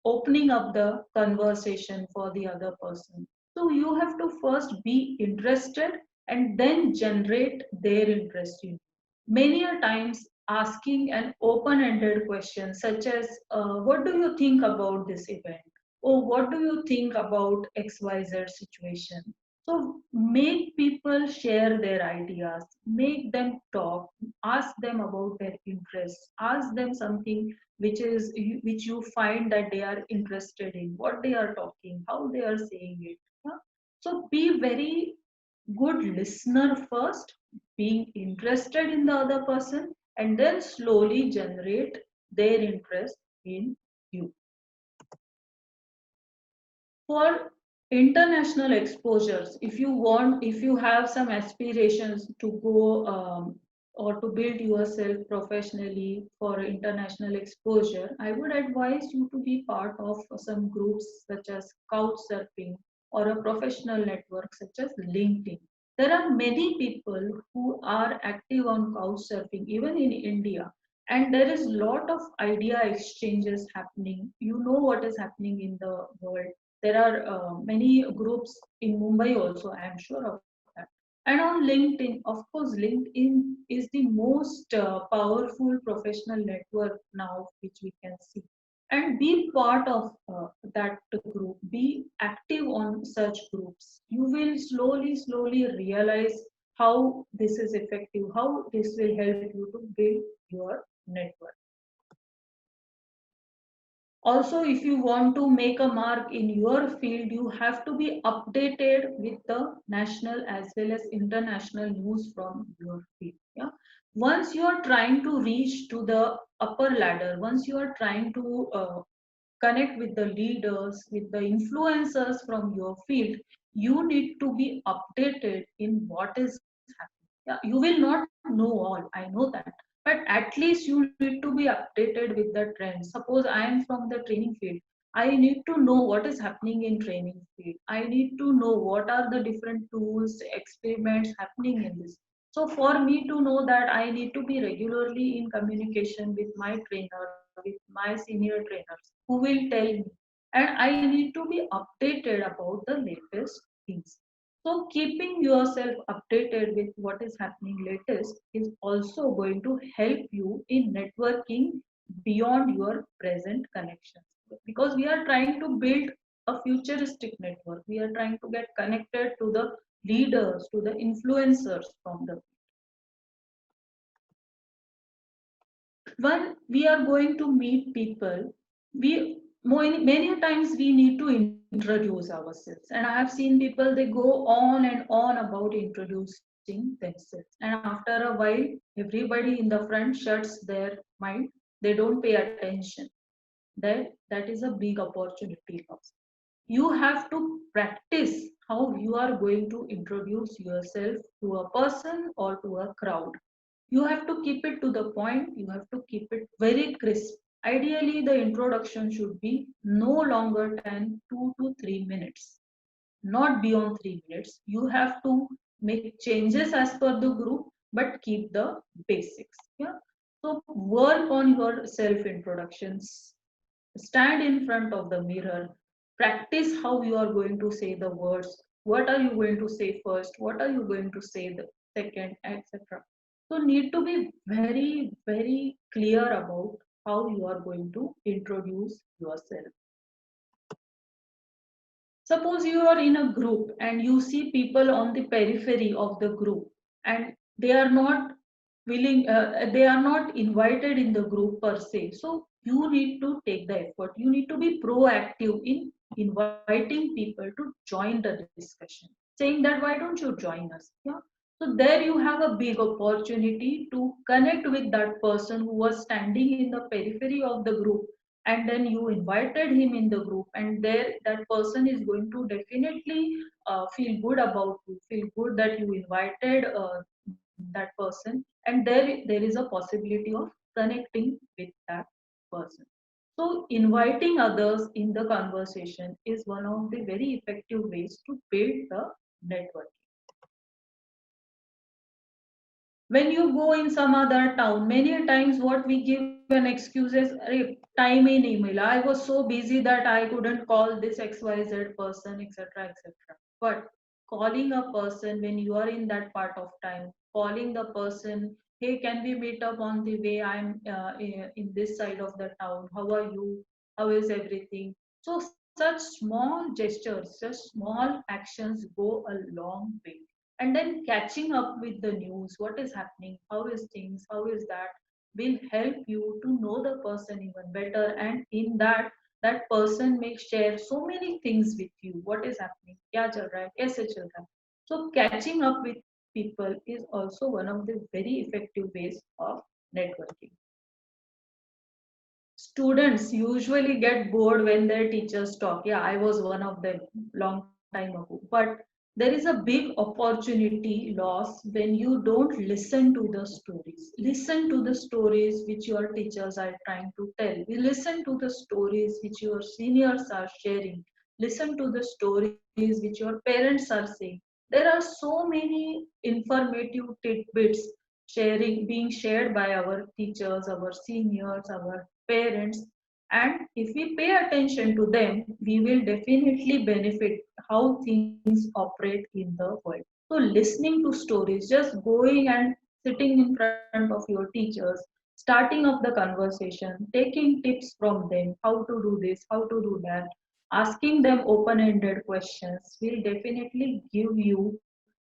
opening up the conversation for the other person. So you have to first be interested and then generate their interest in you. Many a times asking an open-ended question such as what do you think about this event, or what do you think about xyz situation. So make people share their ideas, make them talk, ask them about their interests, ask them something which you find that they are interested in, what they are talking, how they are saying it. Yeah? So be very good listener first, being interested in the other person, and then slowly generate their interest in you. For international exposures, if you have some aspirations to go or to build yourself professionally for international exposure, I would advise you to be part of some groups such as Couchsurfing or a professional network such as LinkedIn. There are many people who are active on Couchsurfing, even in India, and there is a lot of idea exchanges happening. You know what is happening in the world. There are many groups in Mumbai also, I am sure of that. And on LinkedIn, of course, LinkedIn is the most powerful professional network now which we can see. And be part of that group, be active on such groups. You will slowly realize how this is effective, how this will help you to build your network. Also, if you want to make a mark in your field, you have to be updated with the national as well as international news from your field. Yeah. Once you are trying to reach to the upper ladder, once you are trying to connect with the leaders, with the influencers from your field, you need to be updated in what is happening. Yeah, you will not know all, I know that, but at least you need to be updated with the trends. Suppose I am from the training field, I need to know what is happening in training field. I need to know what are the different tools, experiments happening in this. So for me to know that, I need to be regularly in communication with my trainer, with my senior trainers who will tell me, and I need to be updated about the latest things. So keeping yourself updated with what is happening latest is also going to help you in networking beyond your present connections. Because we are trying to build a futuristic network. We are trying to get connected to the leaders, to the influencers from the. When we are going to meet people, many times we need to introduce ourselves, and I have seen people, they go on and on about introducing themselves, and after a while everybody in the front shuts their mind, they don't pay attention. That is a big opportunity loss. You have to practice how you are going to introduce yourself to a person or to a crowd. You have to keep it to the point, you have to keep it very crisp, Ideally, the introduction should be no longer than 2 to 3 minutes, not beyond 3 minutes. You have to make changes as per the group, but keep the basics. Yeah. So work on your self introductions. Stand in front of the mirror. Practice how you are going to say the words. What are you going to say first? What are you going to say the second, etc. So need to be very, very clear about how you are going to introduce yourself. Suppose you are in a group and you see people on the periphery of the group and they are not they are not invited in the group per se. So you need to take the effort. You need to be proactive in inviting people to join the discussion, saying that why don't you join us? Yeah. So there you have a big opportunity to connect with that person who was standing in the periphery of the group, and then you invited him in the group, and there that person is going to definitely feel good about you, feel good that you invited that person, and there is a possibility of connecting with that person. So inviting others in the conversation is one of the very effective ways to build the network. When you go in some other town, many times what we give an excuse is time in email. I was so busy that I couldn't call this XYZ person, etc. etc. But calling a person when you are in that part of time, calling the person, hey, can we meet up on the way? I'm in this side of the town. How are you? How is everything? So such small gestures, such small actions go a long way. And then catching up with the news, what is happening, how is things, how is that, will help you to know the person even better. And in that, that person may share so many things with you. What is happening, kya chal raha hai, kaise chal raha hai. So catching up with people is also one of the very effective ways of networking. Students usually get bored when their teachers talk. Yeah, I was one of them long time ago. But there is a big opportunity loss when you don't listen to the stories. Listen to the stories which your teachers are trying to tell. You listen to the stories which your seniors are sharing. Listen to the stories which your parents are saying. There are so many informative tidbits being shared by our teachers, our seniors, our parents, and if we pay attention to them, we will definitely benefit how things operate in the world. So listening to stories, just going and sitting in front of your teachers, starting up the conversation, taking tips from them, how to do this, how to do that, asking them open-ended questions will definitely give you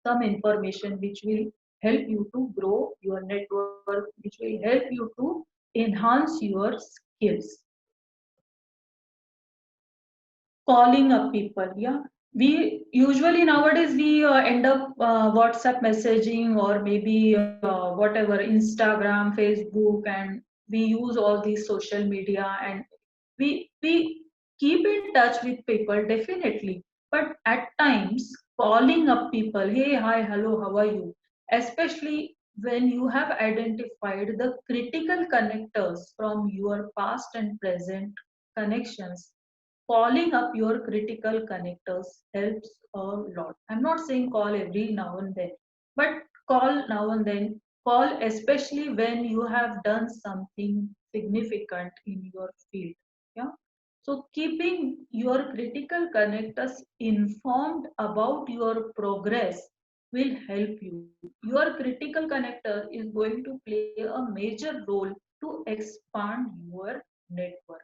some information which will help you to grow your network, which will help you to enhance your skills. Calling up people, yeah, we usually nowadays we end up WhatsApp messaging, or maybe whatever, Instagram, Facebook, and we use all these social media, and we keep in touch with people definitely. But at times calling up people, hey, hi, hello, how are you, especially when you have identified the critical connectors from your past and present connections, calling up your critical connectors helps a lot. I'm not saying call every now and then, but call now and then. Call especially when you have done something significant in your field. Yeah. So keeping your critical connectors informed about your progress will help you. Your critical connector is going to play a major role to expand your network.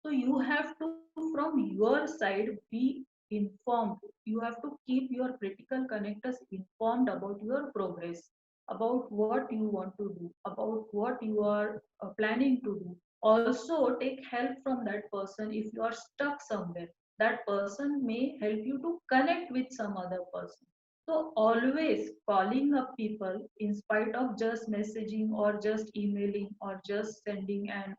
So you have to, from your side, be informed. You have to keep your critical connectors informed about your progress, about what you want to do, about what you are planning to do. Also, take help from that person if you are stuck somewhere. That person may help you to connect with some other person. So always calling up people in spite of just messaging or just emailing or just sending an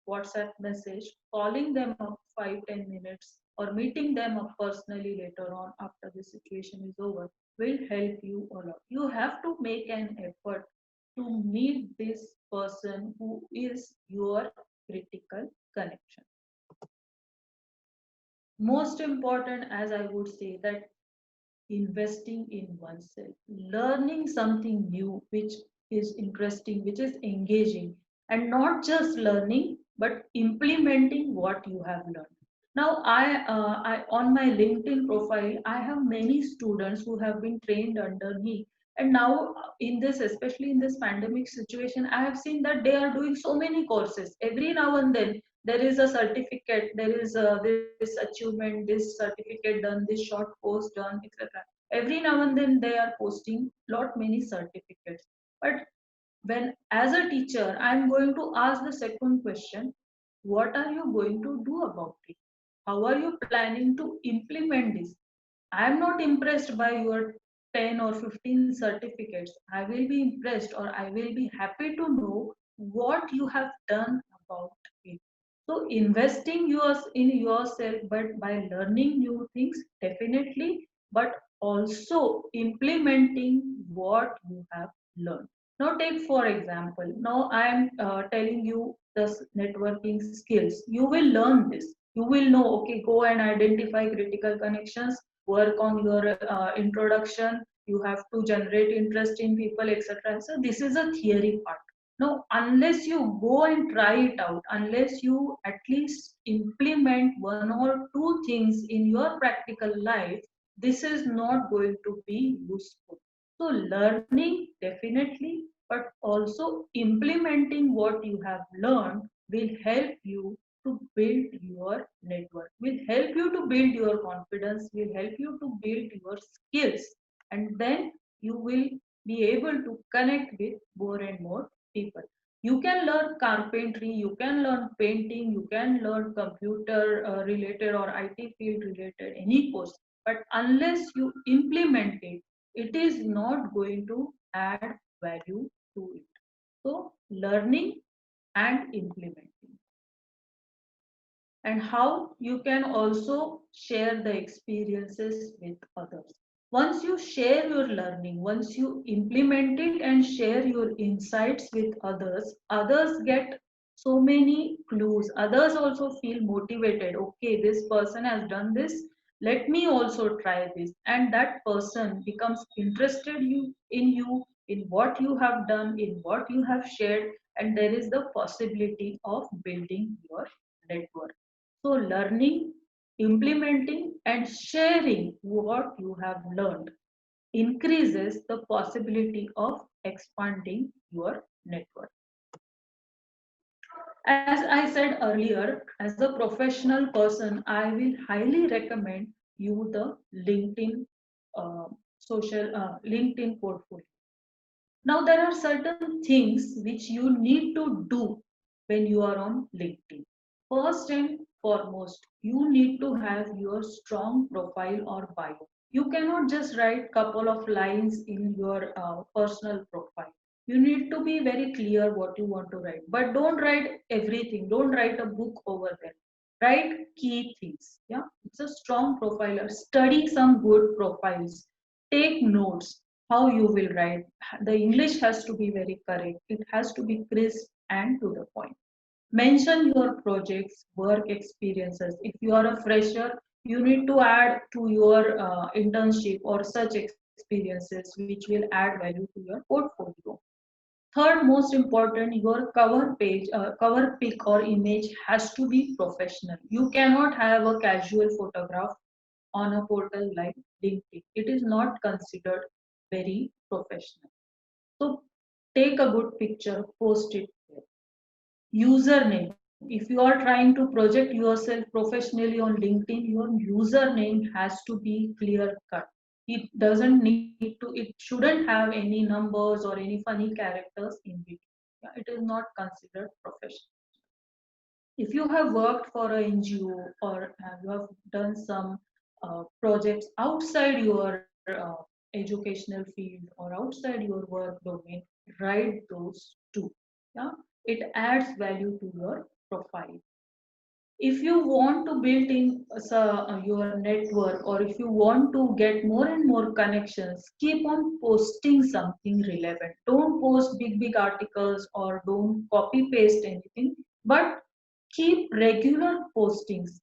WhatsApp message, calling them up 5-10 minutes or meeting them up personally later on after the situation is over will help you a lot. You have to make an effort to meet this person who is your critical connection. Most important, as I would say, that investing in oneself, learning something new, which is interesting, which is engaging, and not just learning, but implementing what you have learned. Now, I on my LinkedIn profile, I have many students who have been trained under me. And now, in this, especially in this pandemic situation, I have seen that they are doing so many courses. Every now and then, there is a certificate, there is this achievement, this certificate done, this short course done, etc. Every now and then they are posting lot many certificates. But when, as a teacher, I'm going to ask the second question: what are you going to do about it? How are you planning to implement this? I am not impressed by your 10 or 15 certificates. I will be impressed, or I will be happy to know what you have done about it. So investing yours in yourself, but by learning new things, definitely, but also implementing what you have learned. Now, take for example, now I am telling you the networking skills. You will learn this. You will know, okay, go and identify critical connections, work on your introduction, you have to generate interest in people, etc. So this is a theory part. Now, unless you go and try it out, unless you at least implement one or two things in your practical life, this is not going to be useful. So learning, definitely, but also implementing what you have learned will help you to build your network, will help you to build your confidence, will help you to build your skills, and then you will be able to connect with more and more people. You can learn carpentry, you can learn painting, you can learn computer related or IT field related, any course, but unless you implement it, it is not going to add value to it. So learning and implementing. And how you can also share the experiences with others. Once you share your learning, once you implement it and share your insights with others, others get so many clues. Others also feel motivated. Okay, this person has done this. Let me also try this. And that person becomes interested in what you have done, in what you have shared, and there is the possibility of building your network. So learning, implementing, and sharing what you have learned increases the possibility of expanding your network. As I said earlier, as a professional person, I will highly recommend you the LinkedIn portfolio. Now, there are certain things which you need to do when you are on LinkedIn. First and foremost, you need to have your strong profile or bio. You cannot just write couple of lines in your personal profile. You need to be very clear what you want to write, but don't write everything. Don't write a book over there. Write key things. Yeah, it's a strong profiler. Study some good profiles. Take notes how you will write. The English has to be very correct. It has to be crisp and to the point. Mention your projects, work experiences. If you are a fresher, you need to add to your internship or such experiences which will add value to your portfolio. Third most important, your cover page, cover pic or image has to be professional. You cannot have a casual photograph on a portal like LinkedIn. It is not considered very professional. So take a good picture, post it there. Username. If you are trying to project yourself professionally on LinkedIn, your username has to be clear cut. It doesn't need to, it shouldn't have any numbers or any funny characters in it. Yeah, it is not considered professional. If you have worked for an NGO or you have done some projects outside your educational field or outside your work domain, write those too. Yeah, it adds value to your profile. If you want to build in your network, or if you want to get more and more connections, keep on posting something relevant. Don't post big articles or don't copy paste anything, but Keep regular postings.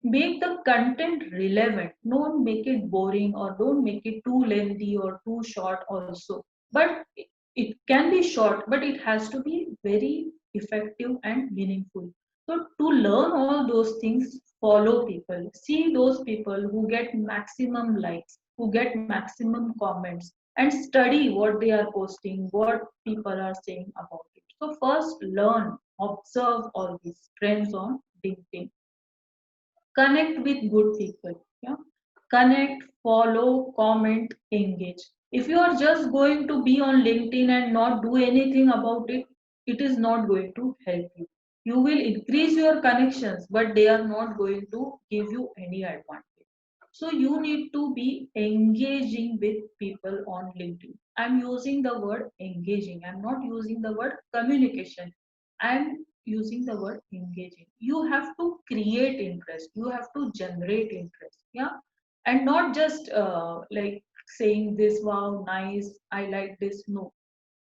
Make the content relevant. Don't make it boring or don't make it too lengthy or too short also. But it can be short, but it has to be very effective and meaningful. So to learn all those things, follow people. See those people who get maximum likes, who get maximum comments, and study what they are posting, what people are saying about it. So first learn, observe all these trends on LinkedIn. Connect with good people. Yeah, connect, follow, comment, engage. If you are just going to be on LinkedIn and not do anything about it, it is not going to help you. You will increase your connections, but they are not going to give you any advantage. So you need to be engaging with people on LinkedIn. I'm using the word engaging, I'm not using the word communication. I'm using the word engaging. You have to create interest, you have to generate interest. Yeah, and not just like saying this, wow, nice, I like this. No,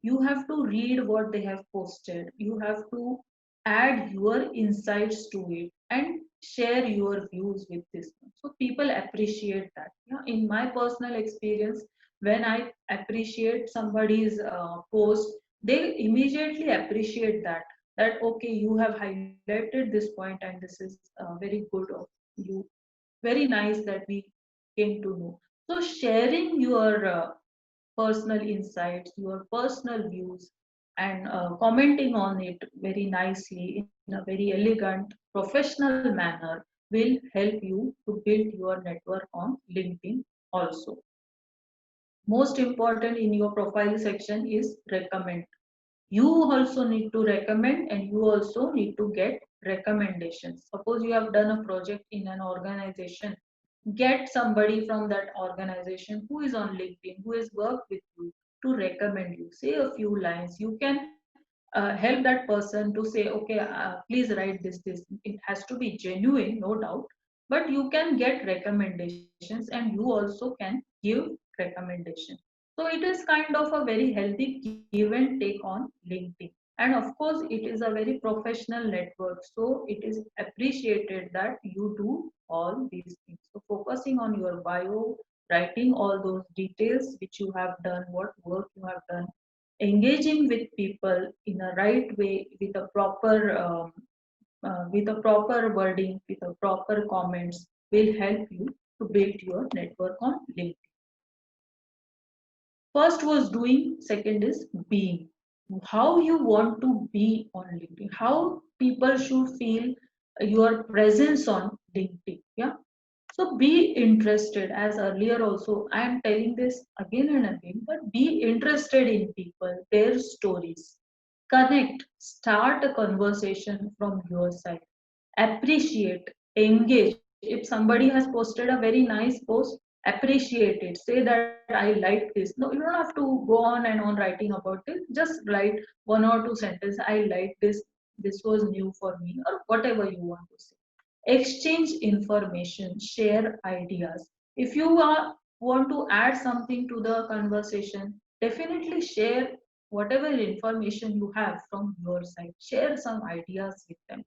you have to read what they have posted, you have to add your insights to it and share your views with this one. So people appreciate that. Yeah, in my personal experience, when I appreciate somebody's post, they immediately appreciate that okay, you have highlighted this point and this is very good of you, very nice that we came to know. So sharing your personal insights, your personal views, and commenting on it very nicely in a very elegant, professional manner will help you to build your network on LinkedIn also. Most important in your profile section is recommend. You also need to recommend and you also need to get recommendations. Suppose you have done a project in an organization, get somebody from that organization who is on LinkedIn, who has worked with you, to recommend you. Say a few lines. You can help that person to say, okay, please write this. It has to be genuine, no doubt, but you can get recommendations and you also can give recommendations. So it is kind of a very healthy give and take on LinkedIn. And of course, it is a very professional network. So it is appreciated that you do all these things. So focusing on your bio, writing all those details which you have done, what work you have done, engaging with people in a right way with a proper wording, with a proper comments will help you to build your network on LinkedIn. First was doing, second is being. How you want to be on LinkedIn, how people should feel your presence on LinkedIn. Yeah. So be interested, as earlier also, I am telling this again and again, but be interested in people, their stories. Connect, start a conversation from your side. Appreciate, engage. If somebody has posted a very nice post, appreciate it. Say that I like this. No, you don't have to go on and on writing about it. Just write one or two sentences. I like this. This was new for me, or whatever you want to say. Exchange information, share ideas. If you want to add something to the conversation, definitely share whatever information you have from your side. Share some ideas with them.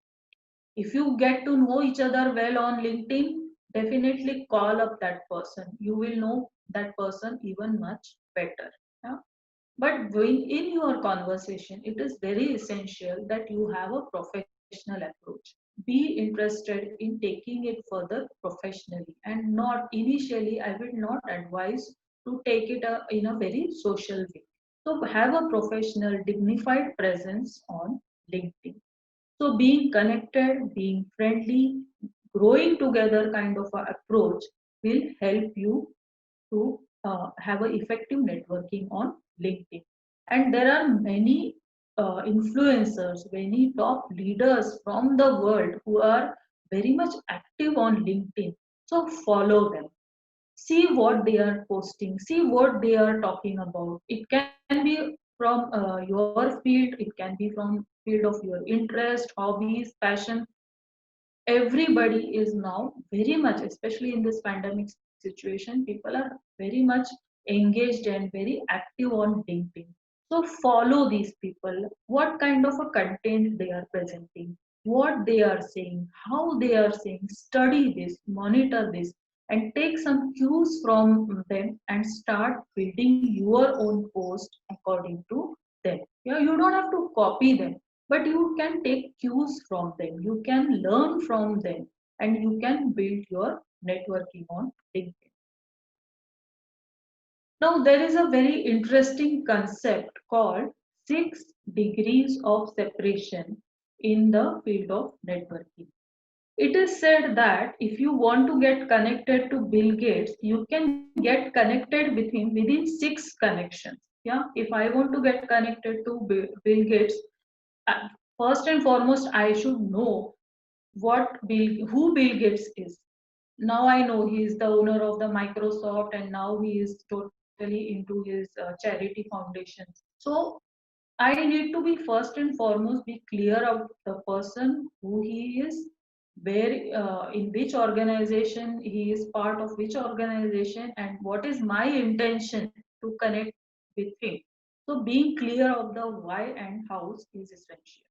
If you get to know each other well on LinkedIn, definitely call up that person. You will know that person even much better. Yeah? But when in your conversation, it is very essential that you have a professional approach. Be interested in taking it further professionally, and not initially, I will not advise to take it in a very social way. So have a professional, dignified presence on LinkedIn. So being connected, being friendly, growing together kind of a approach will help you to have an effective networking on LinkedIn. And there are many influencers, many top leaders from the world who are very much active on LinkedIn. So follow them. See what they are posting. See what they are talking about. It can be from your field. It can be from field of your interest, hobbies, passion. Everybody is now very much, especially in this pandemic situation, people are very much engaged and very active on LinkedIn. So follow these people, what kind of a content they are presenting, what they are saying, how they are saying, study this, monitor this, and take some cues from them and start building your own post according to them. Yeah, you don't have to copy them, but you can take cues from them, you can learn from them, and you can build your networking on LinkedIn. Now, there is a very interesting concept called 6 degrees of separation in the field of networking. It is said that if you want to get connected to Bill Gates, you can get connected with him within 6 connections. Yeah, if I want to get connected to Bill Gates, first and foremost, I should know who Bill Gates is. Now I know he is the owner of the Microsoft, and now he is totally into his charity foundations. So I need to be first and foremost be clear of the person who he is, where in which organization he is part of, which organization, and what is my intention to connect with him. So being clear of the why and how is essential.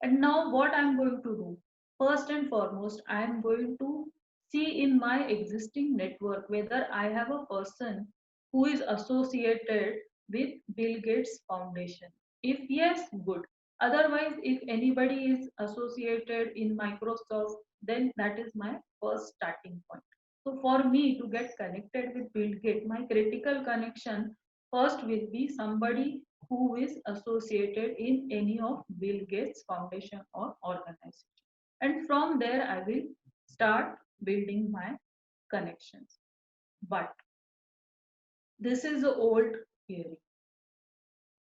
And now what I'm going to do, first and foremost, I'm going to see in my existing network whether I have a person who is associated with Bill Gates Foundation. If yes, good. Otherwise, if anybody is associated in Microsoft, then that is my first starting point. So for me to get connected with Bill Gates, my critical connection first will be somebody who is associated in any of Bill Gates Foundation or organization. And from there, I will start building my connections. But this is an old theory.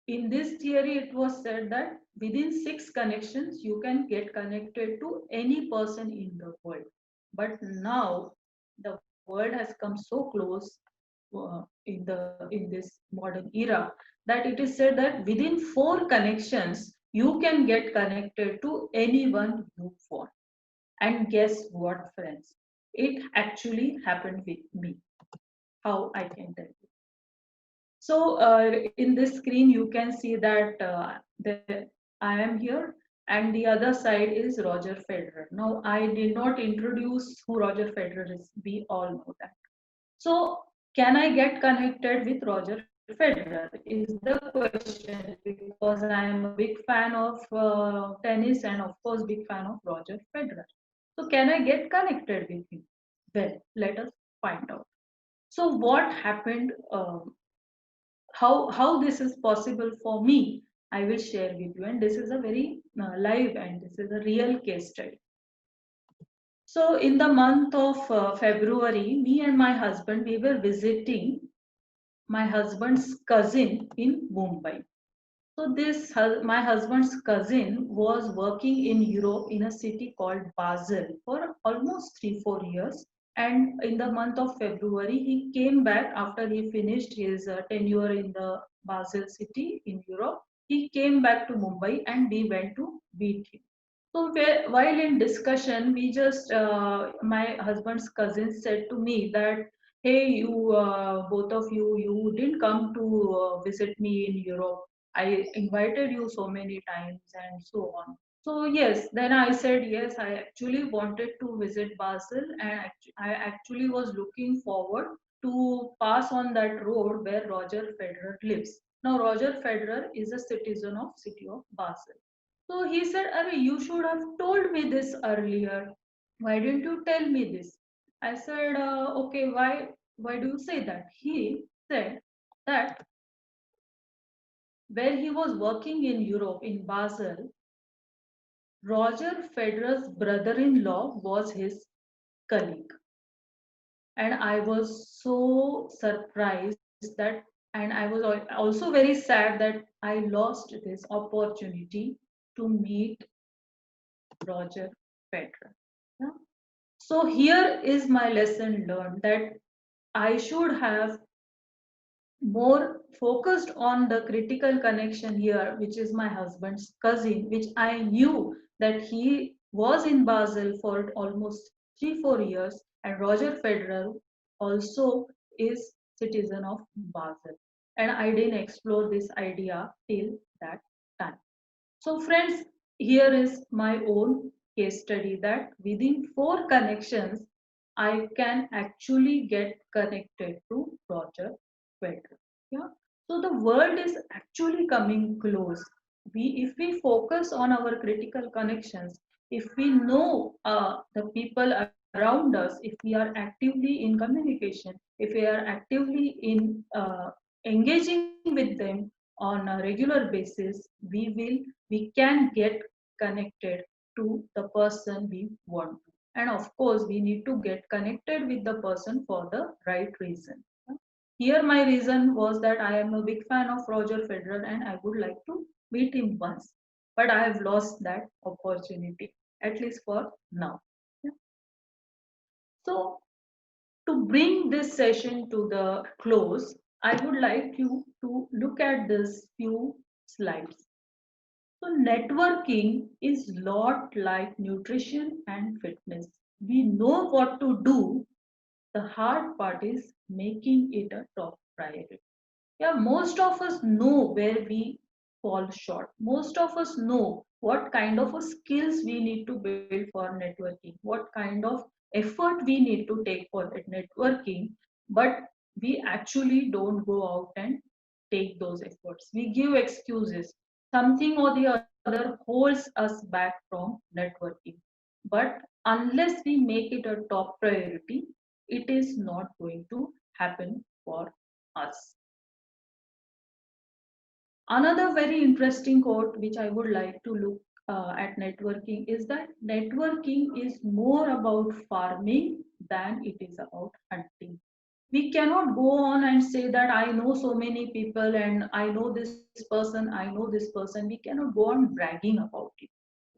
In this theory, it was said that within 6 connections, you can get connected to any person in the world. But now the world has come so close in this modern era that it is said that within 4 connections, you can get connected to anyone you want. And guess what, friends? It actually happened with me. How I can tell you. So in this screen, you can see that I am here and the other side is Roger Federer. Now, I did not introduce who Roger Federer is. We all know that. So can I get connected with Roger Federer is the question, because I am a big fan of tennis and of course big fan of Roger Federer. So can I get connected with him? Well, let us find out. So what happened? How this is possible for me, I will share with you, and this is a very live and this is a real case study. So in the month of February, me and my husband, we were visiting my husband's cousin in Mumbai. So this my husband's cousin was working in Europe in a city called Basel for almost 3-4 years. And in the month of February, he came back after he finished his tenure in the Basel city in Europe. He came back to Mumbai and we went to meet him. So while in discussion, we just, my husband's cousin said to me that, hey, you, both of you, you didn't come to visit me in Europe. I invited you so many times and so on. So yes, then I said, yes, I actually wanted to visit Basel and I actually was looking forward to pass on that road where Roger Federer lives. Now, Roger Federer is a citizen of city of Basel. So he said, Arey, you should have told me this earlier. Why didn't you tell me this? I said, okay, why do you say that? He said that where he was working in Europe, in Basel, Roger Federer's brother-in-law was his colleague. And I was so surprised that, and I was also very sad that I lost this opportunity to meet Roger Federer. Yeah? So here is my lesson learned, that I should have more focused on the critical connection here, which is my husband's cousin, which I knew that he was in Basel for almost 3-4 years, and Roger Federer also is citizen of Basel. And I didn't explore this idea till that time. So friends, here is my own case study that within 4 connections, I can actually get connected to Roger Federer. Yeah. So the world is actually coming close. If we focus on our critical connections, if we know the people around us, if we are actively in communication, if we are actively in engaging with them on a regular basis, we can get connected to the person we want. And of course, we need to get connected with the person for the right reason. Here, my reason was that I am a big fan of Roger Federer and I would like to meet him once. But I have lost that opportunity, at least for now. Yeah. So, to bring this session to the close, I would like you to look at this few slides. So networking is lot like nutrition and fitness. We know what to do. The hard part is making it a top priority. Yeah, most of us know where we fall short. Most of us know what kind of a skills we need to build for networking, what kind of effort we need to take for that networking, but we actually don't go out and take those efforts. We give excuses. Something or the other holds us back from networking. But unless we make it a top priority, it is not going to happen for us. Another very interesting quote which I would like to look at networking is that networking is more about farming than it is about hunting. We cannot go on and say that I know so many people and I know this person, I know this person. We cannot go on bragging about it.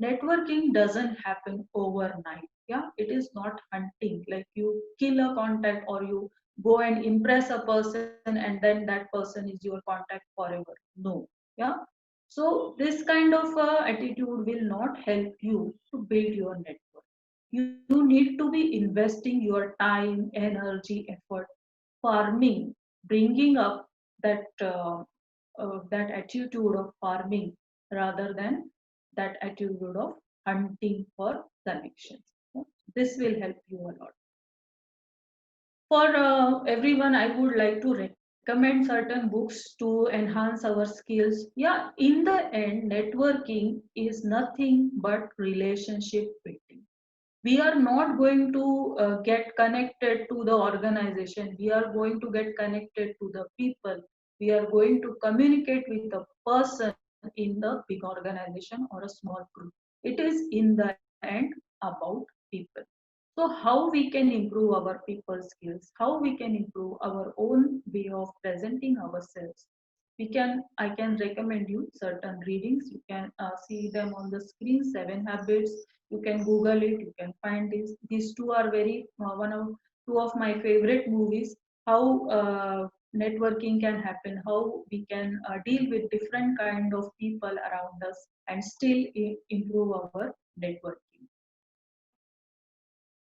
Networking doesn't happen overnight. Yeah, it is not hunting like you kill a contact or you go and impress a person and then that person is your contact forever. No. Yeah. So this kind of attitude will not help you to build your network. You need to be investing your time, energy, effort, farming, bringing up that attitude of farming rather than that attitude of hunting for connections. This will help you a lot. For everyone, I would like to recommend certain books to enhance our skills. Yeah, in the end, networking is nothing but relationship building. We are not going to get connected to the organization. We are going to get connected to the people. We are going to communicate with a person in the big organization or a small group. It is in the end about people. So how we can improve our people skills, how we can improve our own way of presenting ourselves. I can recommend you certain readings. You can see them on the screen. 7 Habits. You can Google it. You can find this. These two are very two of my favorite movies. How networking can happen. How we can deal with different kind of people around us and still improve our networking.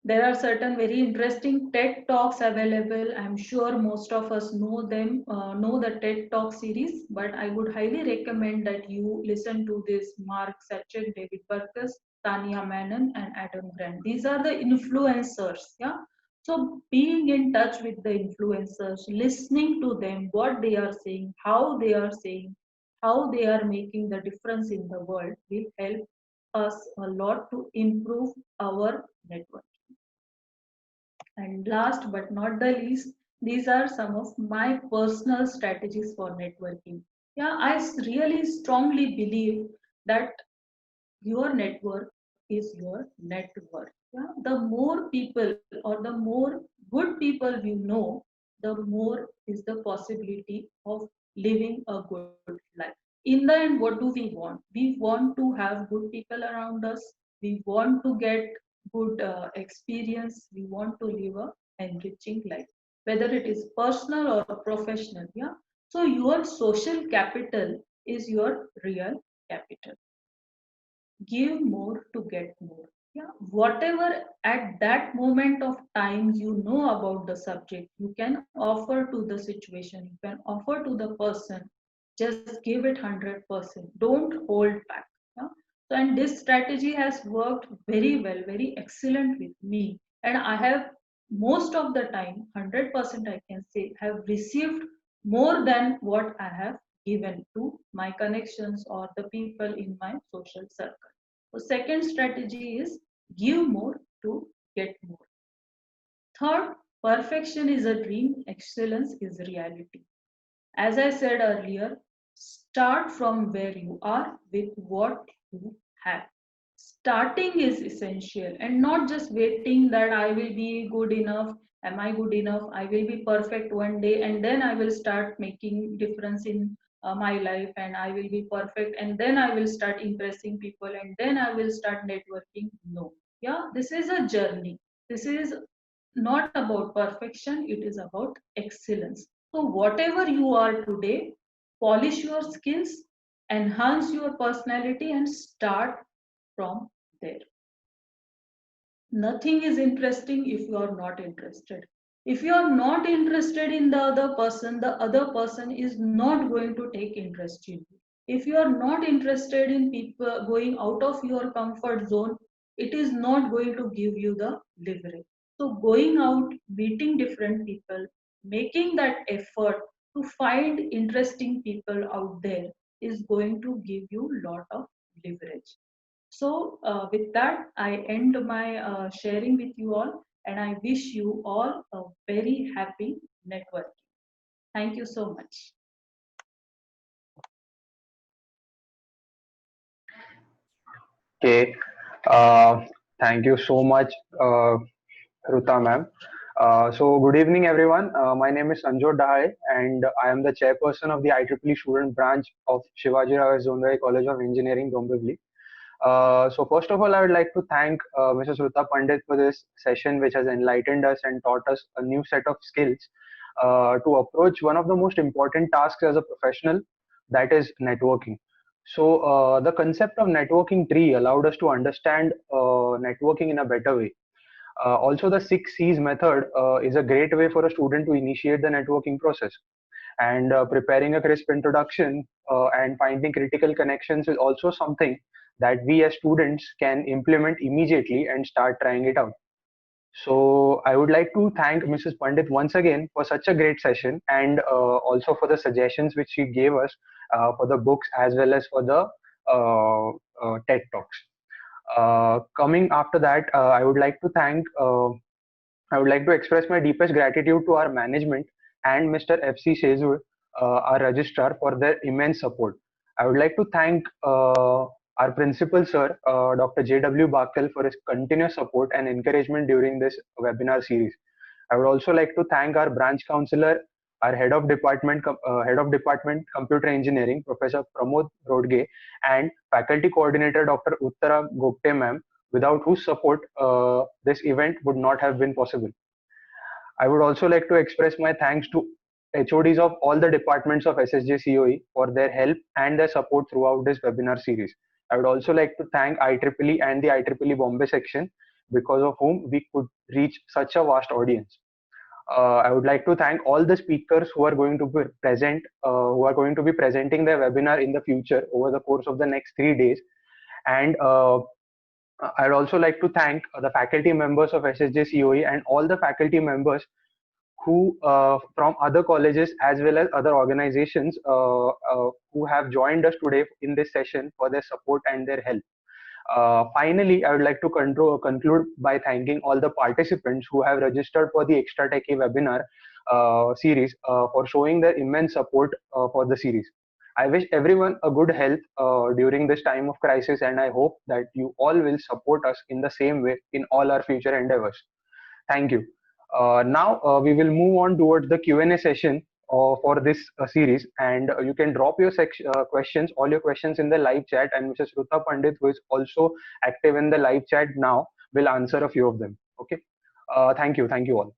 There are certain very interesting TED Talks available. I'm sure most of us know them, know the TED Talk series, but I would highly recommend that you listen to this Mark Sachet, David Burkus, Tanya Manon, and Adam Grant. These are the influencers. Yeah. So being in touch with the influencers, listening to them, what they are saying, how they are saying, how they are making the difference in the world will help us a lot to improve our network. And last but not the least, these are some of my personal strategies for networking. Yeah, I really strongly believe that your network is your net worth. Yeah? The more people or the more good people you know, the more is the possibility of living a good life. In the end, what do we want? We want to have good people around us. We want to get good experience. We want to live a enriching life, whether it is personal or professional. Yeah. So your social capital is your real capital. Give more to get more. Yeah, whatever at that moment of time you know about the subject, you can offer to the situation, you can offer to the person. Just give it 100%. Don't hold back. Yeah? So, and this strategy has worked very well, very excellent with me. And I have most of the time, 100% I can say, have received more than what I have given to my connections or the people in my social circle. So, second strategy is give more to get more. Third, perfection is a dream, excellence is reality. As I said earlier, start from where you are with what you have. Starting is essential and not just waiting that I will be good enough. Am I good enough? I will be perfect one day and then I will start making difference in my life and I will be perfect and then I will start impressing people and then I will start networking. No. Yeah, this is a journey. This is not about perfection, it is about excellence. So, whatever you are today, polish your skills, enhance your personality, and start from there. Nothing is interesting if you are not interested. If you are not interested in the other person is not going to take interest in you. If you are not interested in people going out of your comfort zone, it is not going to give you the leverage. So going out, meeting different people, making that effort to find interesting people out there is going to give you a lot of leverage. So, with that, I end my sharing with you all, and I wish you all a very happy networking. Thank you so much. Okay. Uh, Thank you so much, Ruta ma'am. So good evening, everyone. My name is Sanjot Dahai, and I am the chairperson of the IEEE student branch of Shivaji Rao Zonrai College of Engineering, Dombivli. So first of all, I would like to thank Mrs. Ruta Pandit for this session, which has enlightened us and taught us a new set of skills to approach one of the most important tasks as a professional, that is networking. So the concept of networking tree allowed us to understand networking in a better way. Also, the 6 C's method is a great way for a student to initiate the networking process. And preparing a crisp introduction and finding critical connections is also something that we as students can implement immediately and start trying it out. So I would like to thank Mrs. Pandit once again for such a great session and also for the suggestions which she gave us for the books as well as for the TED Talks. Coming after that, I would like to express my deepest gratitude to our management and Mr. F.C. Shezur, our registrar, for their immense support. I would like to thank our principal, sir, Dr. J.W. Bakal, for his continuous support and encouragement during this webinar series. I would also like to thank our branch counselor, our head of department computer engineering, Professor Pramod Rodge, and faculty coordinator, Dr. Uttara Gogte ma'am, without whose support this event would not have been possible. I would also like to express my thanks to HODs of all the departments of SSJ COE for their help and their support throughout this webinar series. I would also like to thank IEEE and the IEEE Bombay section, because of whom we could reach such a vast audience. I would like to thank all the speakers who are going to be present, who are going to be presenting their webinar in the future over the course of the next 3 days. And I'd also like to thank the faculty members of SSJ COE and all the faculty members who from other colleges as well as other organizations who have joined us today in this session for their support and their help. Finally, I would like to conclude by thanking all the participants who have registered for the Extra Techie webinar series for showing their immense support for the series. I wish everyone a good health during this time of crisis, and I hope that you all will support us in the same way in all our future endeavors. Thank you. Now we will move on towards the Q&A session for this series, and you can drop your questions, all your questions in the live chat, and Mrs. Ruta Pandit, who is also active in the live chat now, will answer a few of them. Okay. Thank you all.